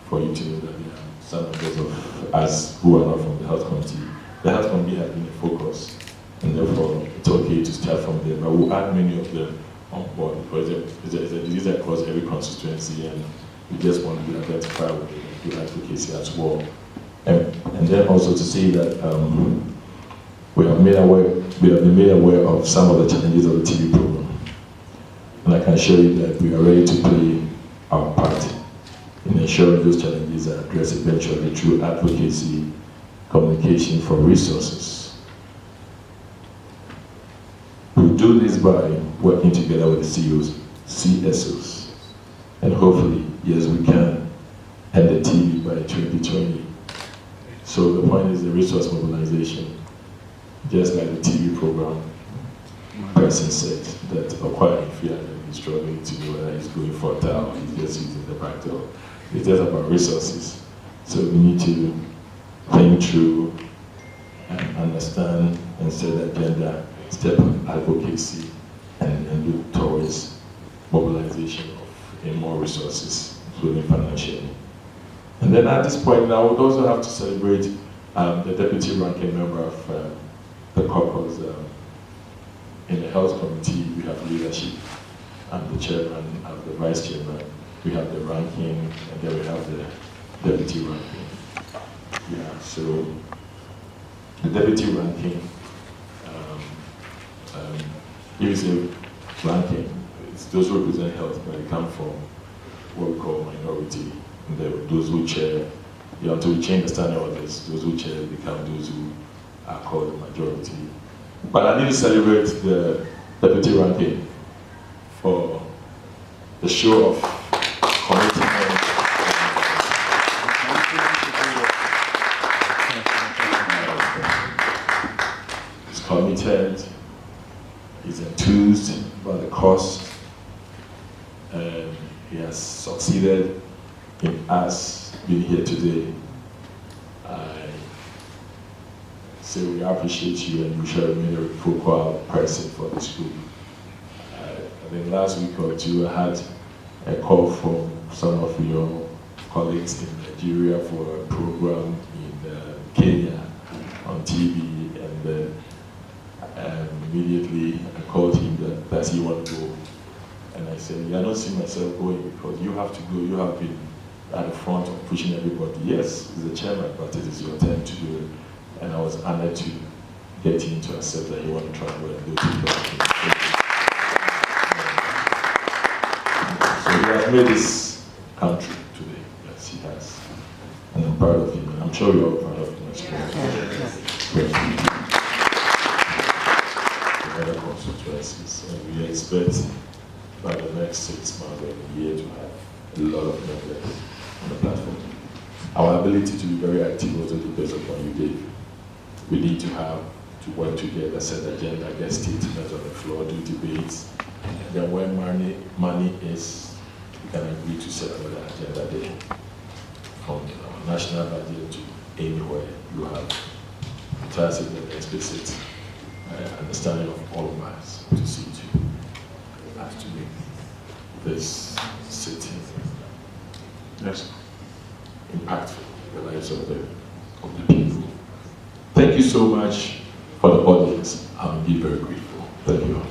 K: for you to know that there are some members of us who are not from the health committee. The health committee has been a focus, and therefore it's okay to start from there. But we'll add many of them on board because it's a disease across every constituency, and we just want to be identified with it and do advocacy as well. And then also to say that we have been made aware of some of the challenges of the TB program. And I can assure you that we are ready to play our part in ensuring those challenges are addressed eventually through advocacy, communication for resources. We do this by working together with the CSOs. And hopefully, yes, we can end the TB by 2020. So the point is the resource mobilization. Just like the TB program, person said that acquiring fear and he's struggling to know whether he's going fertile or he's just using the back door. It's just about resources. So we need to think through and understand and set the agenda, step up advocacy, and look towards mobilization of more resources, including financially. And then at this point now, we'd also have to celebrate the deputy ranking member of the caucus. In the health committee, we have leadership. I'm the chairman, I'm the vice chairman. We have the ranking, and then we have the deputy ranking. Yeah, so the deputy ranking, if you say ranking, it's those who represent health, but they come from what we call minority. And those who chair, until we change the standard of this, those who chair become those who are called the majority. But I need to celebrate the deputy ranking for the show of commitment. He's committed, he's enthused by the cause, and he has succeeded in us being here today. I say we appreciate you, and you shall remain a focal person for this group. I think last week or two I had a call from some of your colleagues in Nigeria for a program in Kenya on TB, and then immediately I called him that does he want to go? And I said, yeah, I don't see myself going because you have to go, you have been at the front of pushing everybody. Yes, he's the chairman, but it is your turn to do it. And I was honored to get him to accept that he wanted to travel and go to the So he has made this country today. Yes, he has. And I'm proud of him, and I'm sure you're all proud of him as well. The other constituencies, and we expect by the next 6 months or a year to have a lot of members on the platform. Our ability to be very active also depends upon you, Dave. We need to work together, set the agenda, get statements on the floor, do debates. And then when money is, we can agree to set another agenda there. From national budget to anywhere you have tacit and explicit understanding of all of us to see to have to make this sitting Yes. Impactful in the lives of the people. Thank you so much for the audience. I'm indeed very grateful. Thank you.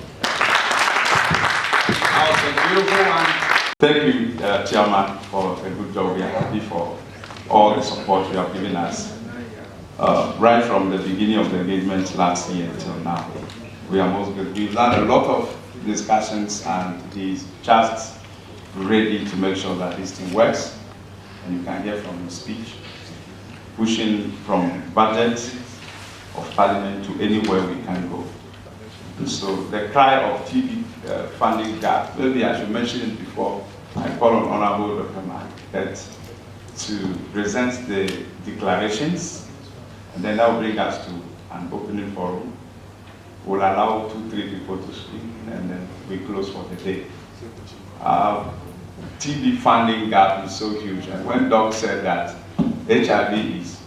A: Thank you, Chairman, for a good job. We are happy for all the support you have given us. Right from the beginning of the engagement last year until now. We are most good. We've had a lot of discussions and he's just ready to make sure that this thing works. And you can hear from his speech, pushing from budget of parliament to anywhere we can go. And so the cry of TB funding gap, maybe I should mention it before I call on Honorable Dr. Market to present the declarations, and then that will bring us to an opening forum. We'll allow 2-3 people to speak, and then we close for the day. TB funding gap is so huge, and when Doc said that HIV is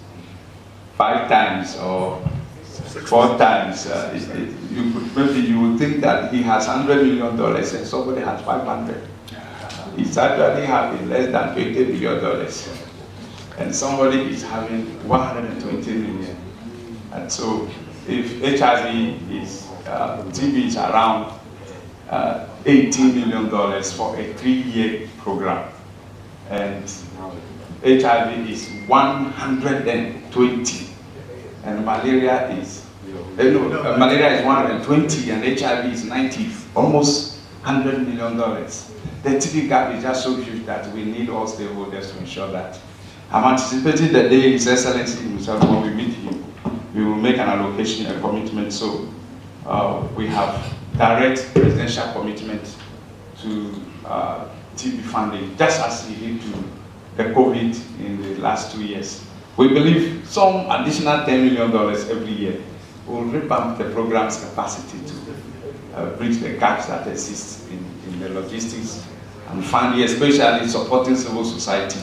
A: 5 times or 4 times, maybe you would think that he has $100 million and somebody has 500. He's actually having less than $20 million, and somebody is having 120 million. And so, if HIV is TB is around $18 million for a 3-year program, and HIV is 120, and malaria is malaria is 120, and HIV is 90, almost $100 million. The TB gap is just so huge that we need all stakeholders to ensure that. I'm anticipating the day His Excellency himself, when we meet him, we will make an allocation, a commitment. So we have direct presidential commitment to TB funding, just as he did to the COVID in the last 2 years. We believe some additional $10 million every year will revamp the program's capacity to bridge the gaps that exist in the logistics and funding, especially supporting civil society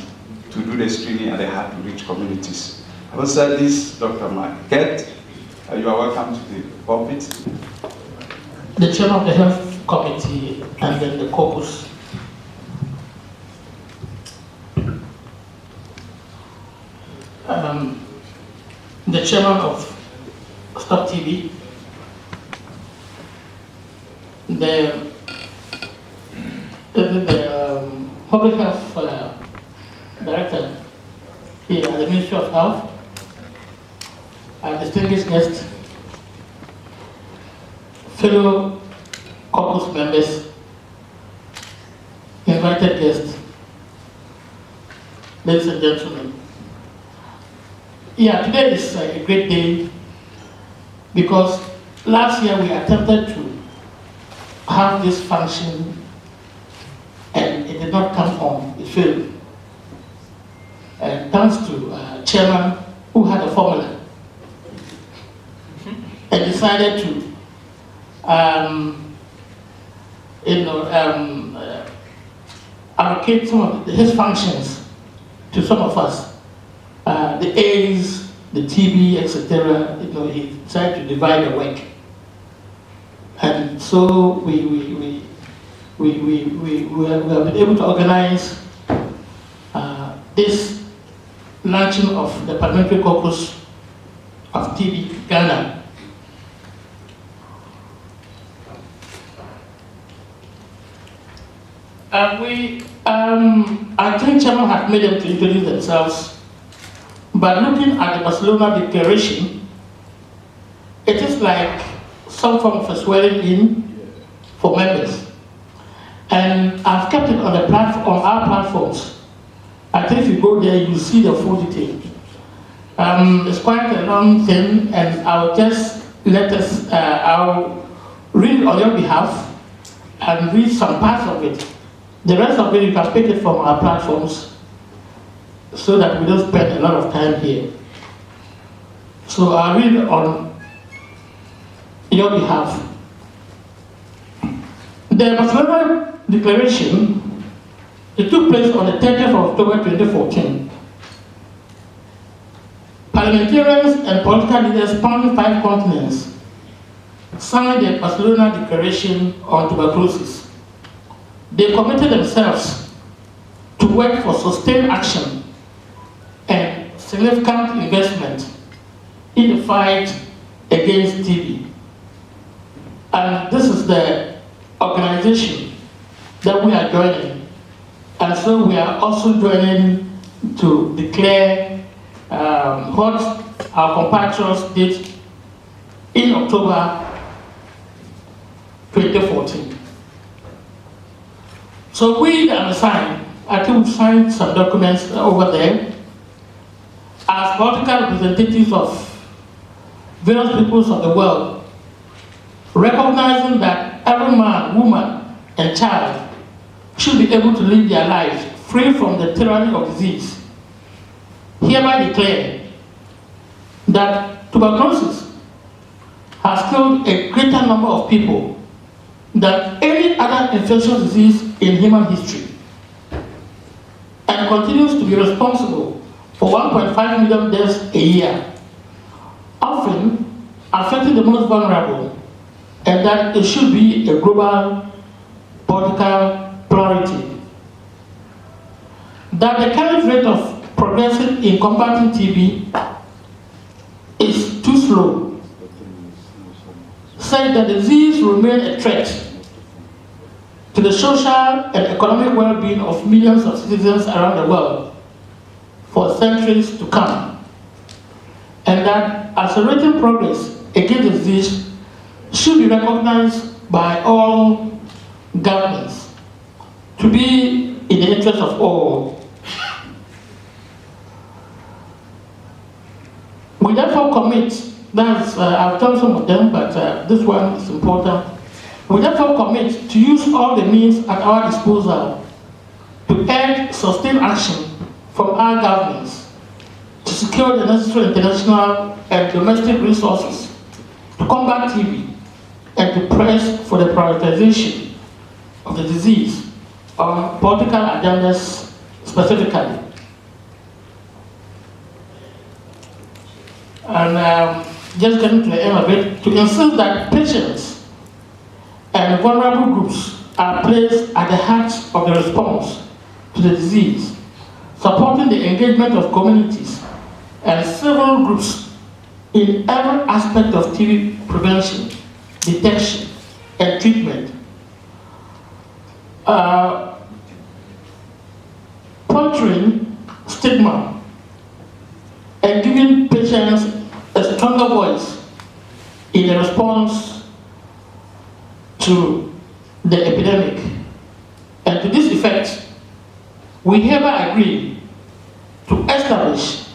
A: to do the screening and the hard-to-reach communities. Having said this, Dr. Marquette, you are welcome to the pulpit.
C: The chairman of the Health Committee and then the caucus. The chairman of Stop TB, the public health director here at the Ministry of Health, our distinguished guest, fellow caucus members, invited guests, ladies and gentlemen. Yeah, today is a great day because last year we attempted to have this function and it did not come on, it failed. And thanks to chairman who had a formula and decided to allocate some of his functions to some of us. The AIDS, the TB, etc. He tried to divide the work, and so we have been able to organize this launching of the Parliamentary Caucus of TB Ghana. I think Chairman had made them to introduce themselves. But looking at the Barcelona Declaration, it is like some form of a swearing in for members. And I've kept it on the platform, on our platforms. I think if you go there, you see the full detail. It's quite a long thing, and I'll just I'll read on your behalf and read some parts of it. The rest of it, you can pick it from our platforms, so that we don't spend a lot of time here. So I'll read on your behalf. The Barcelona Declaration, it took place on the 30th of October 2014. Parliamentarians and political leaders spanning 5 continents signed the Barcelona Declaration on tuberculosis. They committed themselves to work for sustained action and significant investment in the fight against TB. And this is the organization that we are joining. And so we are also joining to declare what our compatriots did in October 2014. So we signed, I think we signed some documents over there as political representatives of various peoples of the world, recognizing that every man, woman, and child should be able to live their lives free from the tyranny of disease. Hereby declare that tuberculosis has killed a greater number of people than any other infectious disease in human history, and continues to be responsible for 1.5 million deaths a year, often affecting the most vulnerable, and that it should be a global political priority. That the current rate of progressing in combating TB is too slow, said that the disease will remain a threat to the social and economic well-being of millions of citizens around the world for centuries to come, and that accelerating progress against the disease should be recognized by all governments to be in the interest of all. We therefore commit, I've done some of them, but this one is important. We therefore commit to use all the means at our disposal to urge sustained action from our governments to secure the necessary international and domestic resources to combat TB and to press for the prioritization of the disease on political agendas specifically. And just getting to the end of it, to insist that patients and vulnerable groups are placed at the heart of the response to the disease, supporting the engagement of communities and several groups in every aspect of TB prevention, detection, and treatment. Countering stigma and giving patients a stronger voice in the response to the epidemic. And to this effect, we hereby agree to establish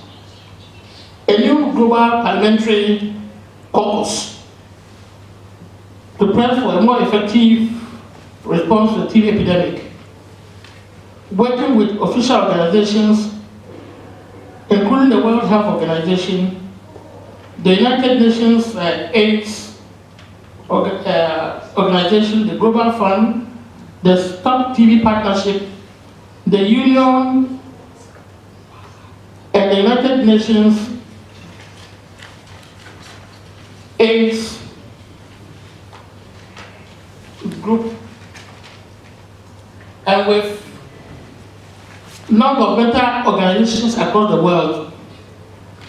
C: a new global parliamentary caucus to press for a more effective response to the TB epidemic, working with official organizations, including the World Health Organization, the United Nations AIDS Organization, the Global Fund, the Stop TB Partnership, the Union, and the United Nations AIDS group, and with non-governmental organizations across the world,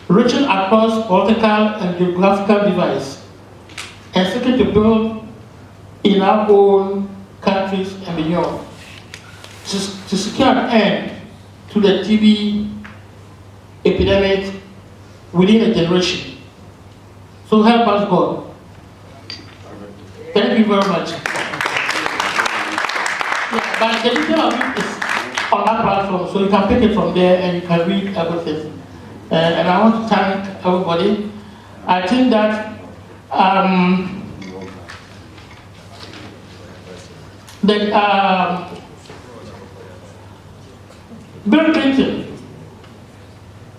C: reaching across political and geographical divides, and seeking to build in our own countries and beyond, to secure an end to the TB epidemic within a generation. So help us God. Thank you very much. Yeah, but the detail of it is on our platform, so you can pick it from there and you can read everything. And I want to thank everybody. I think that Bill Clinton,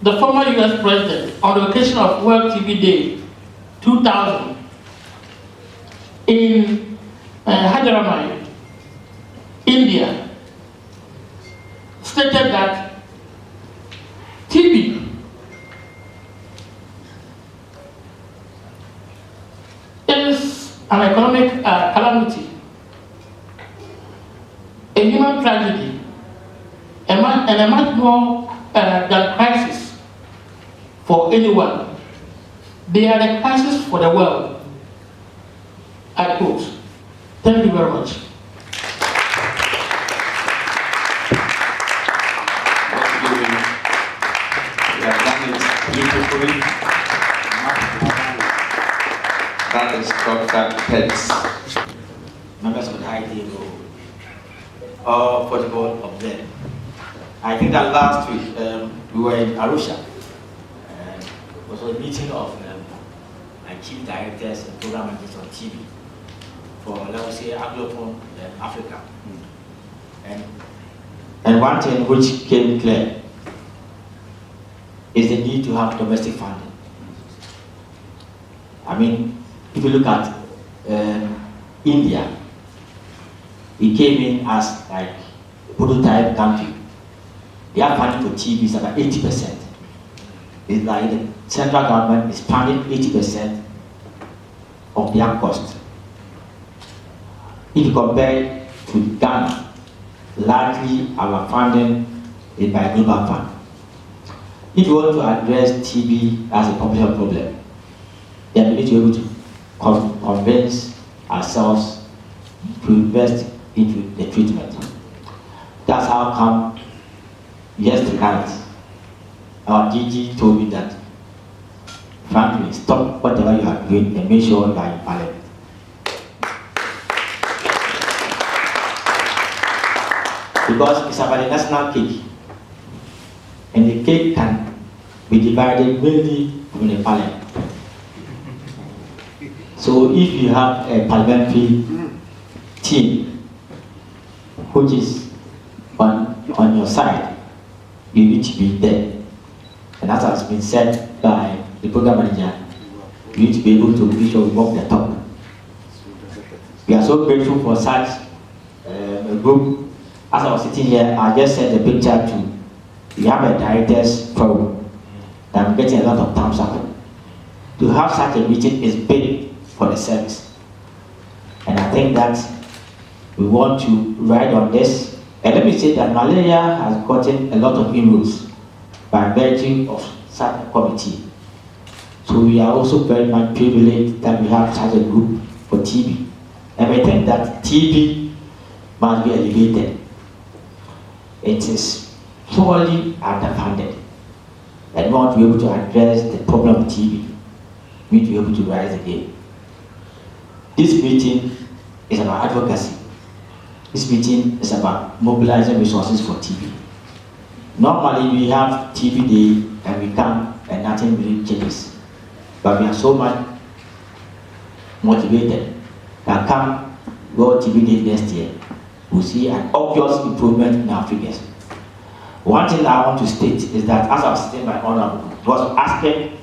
C: the former US president, on the occasion of World TB Day 2000 in Hyderabad, India, stated that TB is an economic calamity, a human tragedy, a a much more than crisis for anyone. They are a crisis for the world. I quote. Thank you very much.
A: Beautifully. That is Dr. Pets.
L: Members of the high table, all protocol observed. I think that last week we were in Arusha. It was a meeting of my chief directors and program managers on TV for, let us say, Anglophone Africa. And one thing which came clear is the need to have domestic funding. I mean, if you look at India, it came in as like a prototype country. Their funding for TB is about 80%. It's like the central government is funding 80% of their cost. If you compare to Ghana, largely our funding is by global fund. If you want to address TB as a popular problem, then we need to be able to convince ourselves to invest into the treatment. That's how come yesterday our DG told me that, frankly, stop whatever you are doing and make sure you are in parliament. Because it's about a national cake, and the cake can be divided mainly from the parliament. So if you have a parliamentary team which is on your side, you need to be there. And as has been said by the program manager, you need to be able to make sure we walk the talk. We are so grateful for such a group. As I was sitting here, I just sent a picture to, we have a directors forum that I'm getting a lot of thumbs up. To have such a meeting is big for the service. And I think that we want to ride on this. And let me say that malaria has gotten a lot of inroads by virtue of such a committee. So we are also very much privileged that we have such a group for TB. And we think that TB must be elevated. It is poorly underfunded. And we want to be able to address the problem of TB. We need to be able to rise again. This meeting is about advocacy. This meeting is about mobilizing resources for TB. Normally we have TB Day and we come and nothing really changes. But we are so much motivated that come World TB Day next year, we'll see an obvious improvement in our figures. One thing I want to state is that as I was sitting by Honorable, he was asking,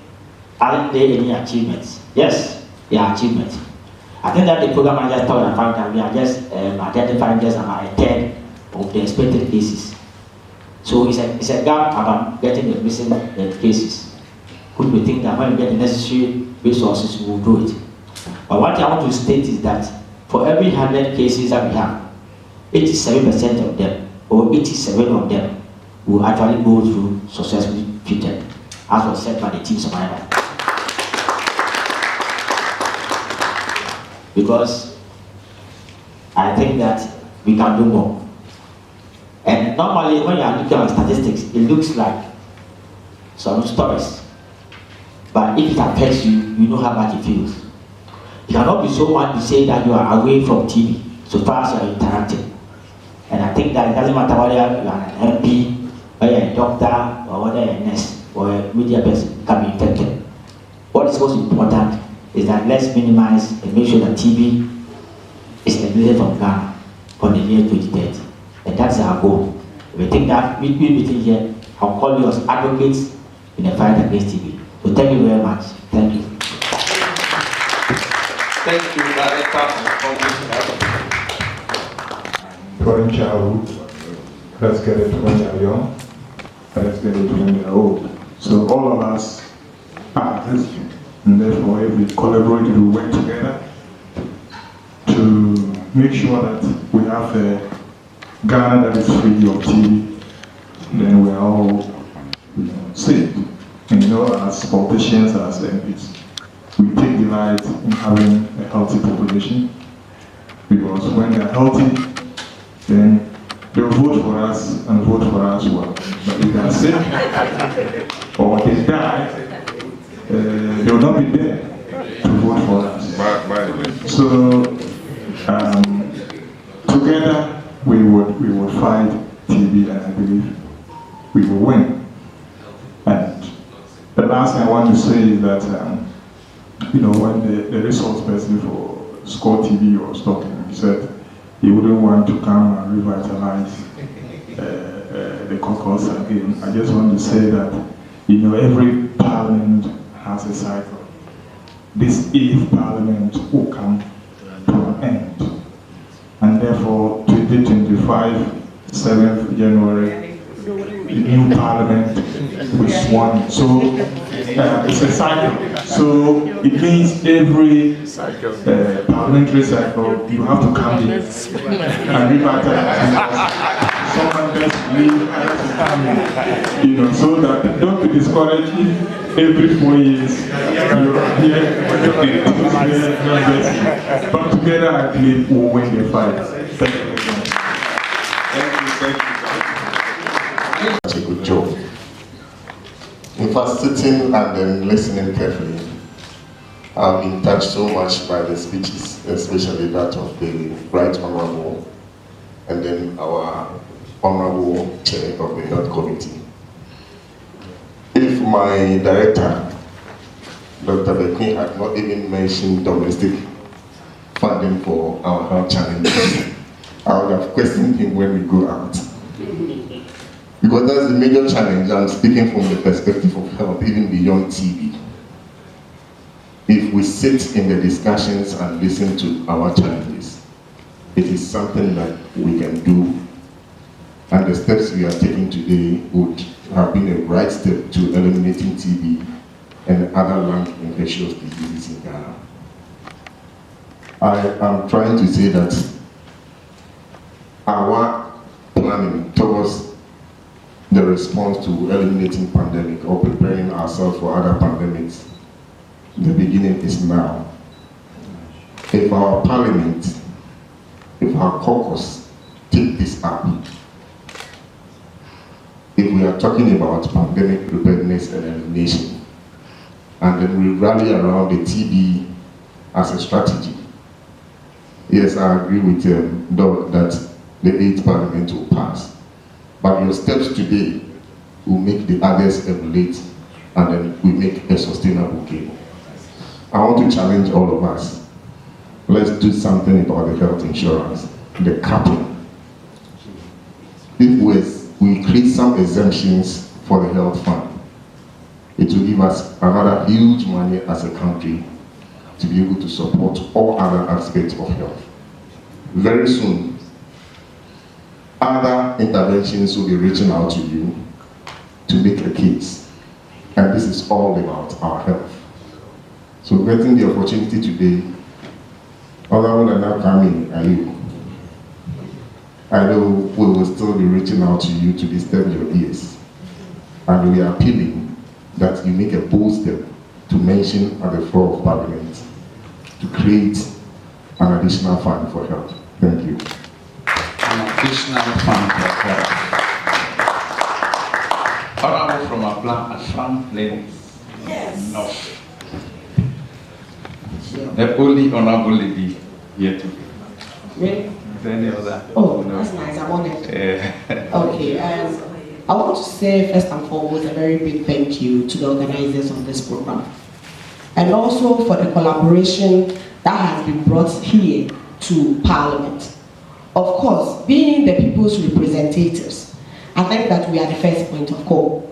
L: are there any achievements? Yes, there are achievements. I think that the program manager told the fact that we are just identifying just about a third of the expected cases. So it's a gap about getting the missing cases. Could we think that when we get the necessary resources, we will do it. But what I want to state is that for every 100 cases that we have, 87% of them, or 87 of them, will actually go through successfully treated, as was said by the team survivor. Because I think that we can do more. And normally when you are looking at statistics, it looks like some stories. But if it affects you, you know how much it feels. You cannot be so much to say that you are away from TB, so far as you are interacting. And I think that it doesn't matter whether you are an MP, whether you are a doctor, or whether you are a nurse, or a media person can be infected. What is most important is that let's minimize and make sure that TB is eliminated from Ghana from the year 2030. And that's our goal. We think that we meeting here, I'll call you as advocates in the fight against TB. So thank you very much. Thank you.
A: Thank you, Director.
M: Foreign childhood, let's get it when they're young, let's get it when they're old. So all of us are artists, and therefore if we collaborate, we work together to make sure that we have a Ghana that is free of TB then we are all safe. And as politicians, as MPs, we take delight in having a healthy population, because when they are healthy, then they'll vote for us and vote for us well. But if they are sick or they die, they will not be there to vote for us. So together we would fight TB, and I believe we will win. And the last thing I want to say is that when the resource person for SCORE TV was talking, he said he wouldn't want to come and revitalize the caucus again. I just want to say that every parliament has a cycle. This 8th parliament will come to an end, and therefore 2025, 7th January, the new parliament will sworn in. So it's a cycle. So it means every parliamentary cycle you have to come in and revitalize. Someone just leave and come in, so that don't be discouraged if every 4 years you're here, but together I believe we'll win the fight. Thank you very much.
D: Thank you. That's a good job. In fact, sitting and then listening carefully, I've been touched so much by the speeches, especially that of the Right Honorable and then our Honorable Chair of the Health Committee. If my director, Dr. Bequin, had not even mentioned domestic funding for our health challenges, I would have questioned him when we go out. Because that's the major challenge. I'm speaking from the perspective of health, even beyond TB. If we sit in the discussions and listen to our challenges, it is something that we can do. And the steps we are taking today would have been a right step to eliminating TB and other lung infectious diseases in Ghana. I am trying to say that our planning towards the response to eliminating pandemic or preparing ourselves for other pandemics, the beginning is now. If our parliament, if our caucus take this up, if we are talking about pandemic preparedness and elimination, and then we rally around the TB as a strategy, yes, I agree with Doug that the 8th parliament will pass. But your steps today will make the others emulate, and then we make a sustainable game. I want to challenge all of us. Let's do something about the health insurance, the capping. If we create some exemptions for the health fund, it will give us another huge money as a country to be able to support all other aspects of health. Very soon, other interventions will be reaching out to you to make a case. And this is all about our health. So getting the opportunity today, Honorable Nana Kami, I know we will still be reaching out to you to disturb your ears. And we are appealing that you make a bold step to mention at the floor of Parliament to create an additional fund for health. Thank you.
A: An additional fund for health. Honorable from Afram Plains.
F: Yes.
A: North. The only honorable lady here today.
N: Really?
A: Is there any other?
N: Oh, that's nice. I'm honored. Okay. I want to say first and foremost a very big thank you to the organizers of this program, and also for the collaboration that has been brought here to Parliament. Of course, being the people's representatives, I think that we are the first point of call.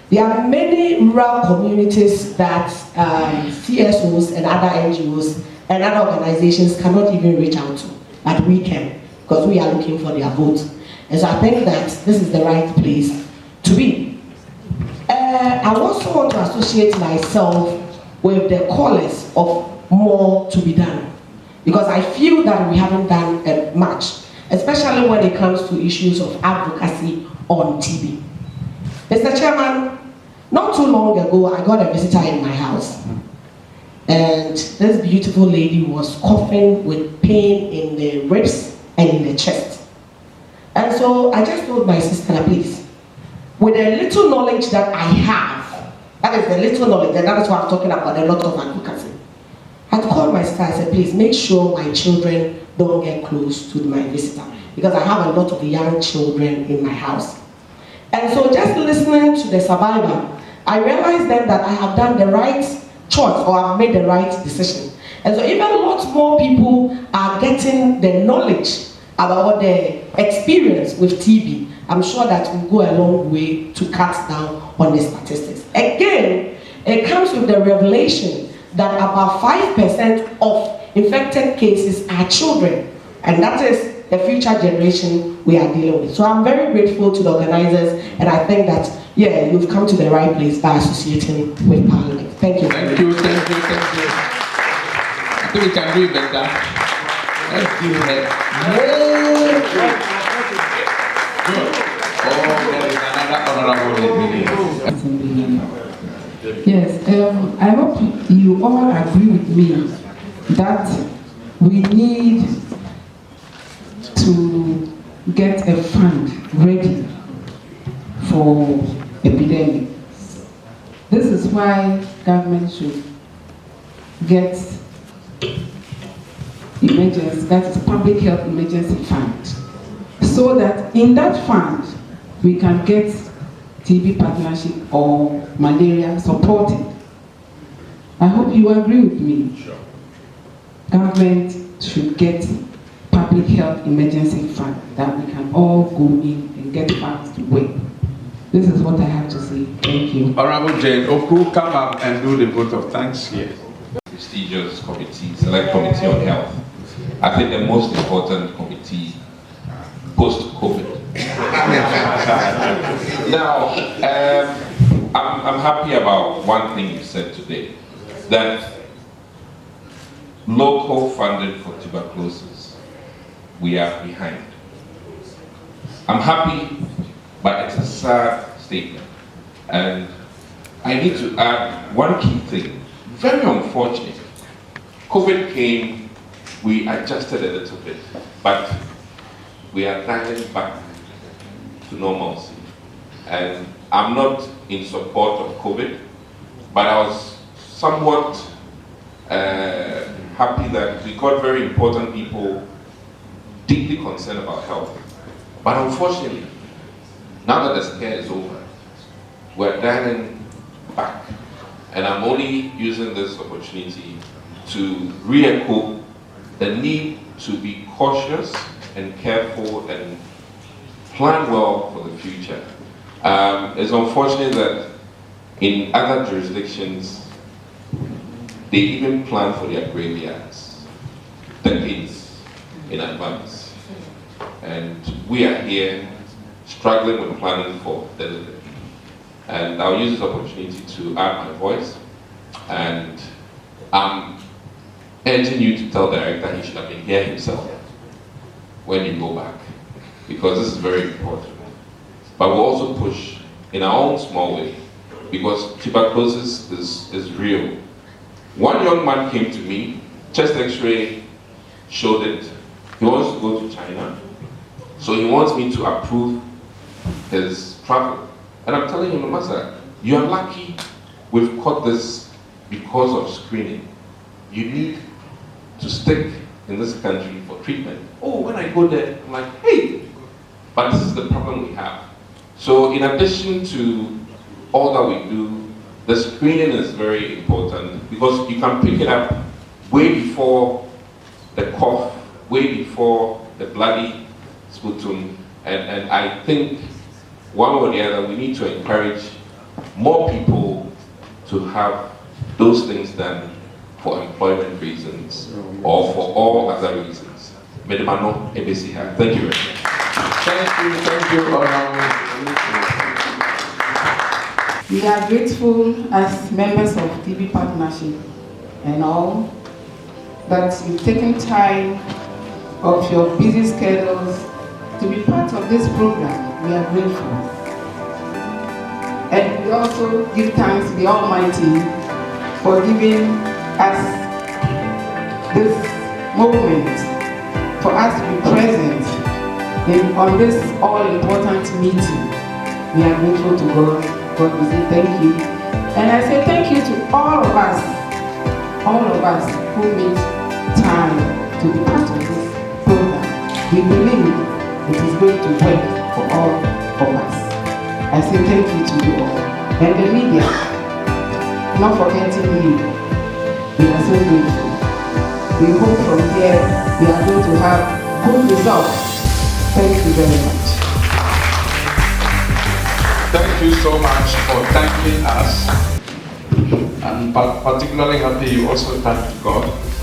N: There are many rural communities that CSOs and other NGOs and other organizations cannot even reach out to, but we can, because we are looking for their vote. And so I think that this is the right place to be. I also want to associate myself with the callers of more to be done, because I feel that we haven't done much, especially when it comes to issues of advocacy on TB. Mr. Chairman, not too long ago, I got a visitor in my house. And this beautiful lady was coughing with pain in the ribs and in the chest. And so I just told my sister, please, with the little knowledge that I have, that is the little knowledge, and that is what I'm talking about, a lot of advocacy. I called my sister, I said, please make sure my children don't get close to my visitor, because I have a lot of young children in my house. And so just listening to the survivor, I realized then that I have done the right choice, or I've made the right decision. And so even lots more people are getting the knowledge about the experience with TB. I'm sure that will go a long way to cut down on the statistics. Again, it comes with the revelation that about 5% of infected cases are children, and that is the future generation we are dealing with. So I'm very grateful to the organizers, and I think that, yeah, you've come to the right place by associating with Parliament. Thank you.
A: Thank you. I think we can do it better. Let's do it.
O: Yes, I hope you all agree with me that we need to get a fund ready for epidemic. This is why government should get emergency, that is public health emergency fund, so that in that fund we can get TB partnership or malaria supported. I hope you agree with me. Sure. Government should get public health emergency fund that we can all go in and get funds to work. This is what I have to say. Thank you.
A: Honorable Jane Oku, come up and do the vote of thanks here.
P: Prestigious committee, select committee on health. I think the most important committee post-COVID. Now, I'm happy about one thing you said today, that local funding for tuberculosis, we are behind. I'm happy, but it's a sad statement. And I need to add one key thing. Very unfortunate. COVID came, we adjusted a little bit, but we are dialing back to normalcy. And I'm not in support of COVID, but I was somewhat happy that we got very important people deeply concerned about health. But unfortunately, now that the scare is over, we're dialing back. And I'm only using this opportunity to re-echo the need to be cautious and careful and plan well for the future. It's unfortunate that in other jurisdictions, they even plan for their graveyards decades in advance. And we are here struggling with planning for delivery. And I'll use this opportunity to add my voice, and I'm urging you to tell the director he should have been here himself when you go back, because this is very important. But we'll also push in our own small way, because tuberculosis is real. One young man came to me, chest x-ray showed it. He wants to go to China, so he wants me to approve his travel. And I'm telling him, Master, you are lucky we've caught this because of screening. You need to stick in this country for treatment. Oh, when I go there, I'm like, hey, but this is the problem we have. So in addition to all that we do, the screening is very important, because you can pick it up way before the cough, way before the bloody sputum, and I think one or the other, we need to encourage more people to have those things done for employment reasons or for all other reasons. Thank you very much.
A: Thank you,
O: We are grateful as members of TB Partnership and all that you've taken time of your busy schedules to be part of this program. We are grateful. we also give thanks to the Almighty for giving us this moment, for us to be present on this all-important meeting. We are grateful to God. God, we say thank you. And I say thank you to all of us who made time to be part of this program. We believe it is going to work for all of us. I say thank you to you all. And the media, not forgetting you, we are so grateful. We hope from here we are going to have good results. Thank you very much.
A: Thank you so much for thanking us. I'm particularly happy you also thanked God.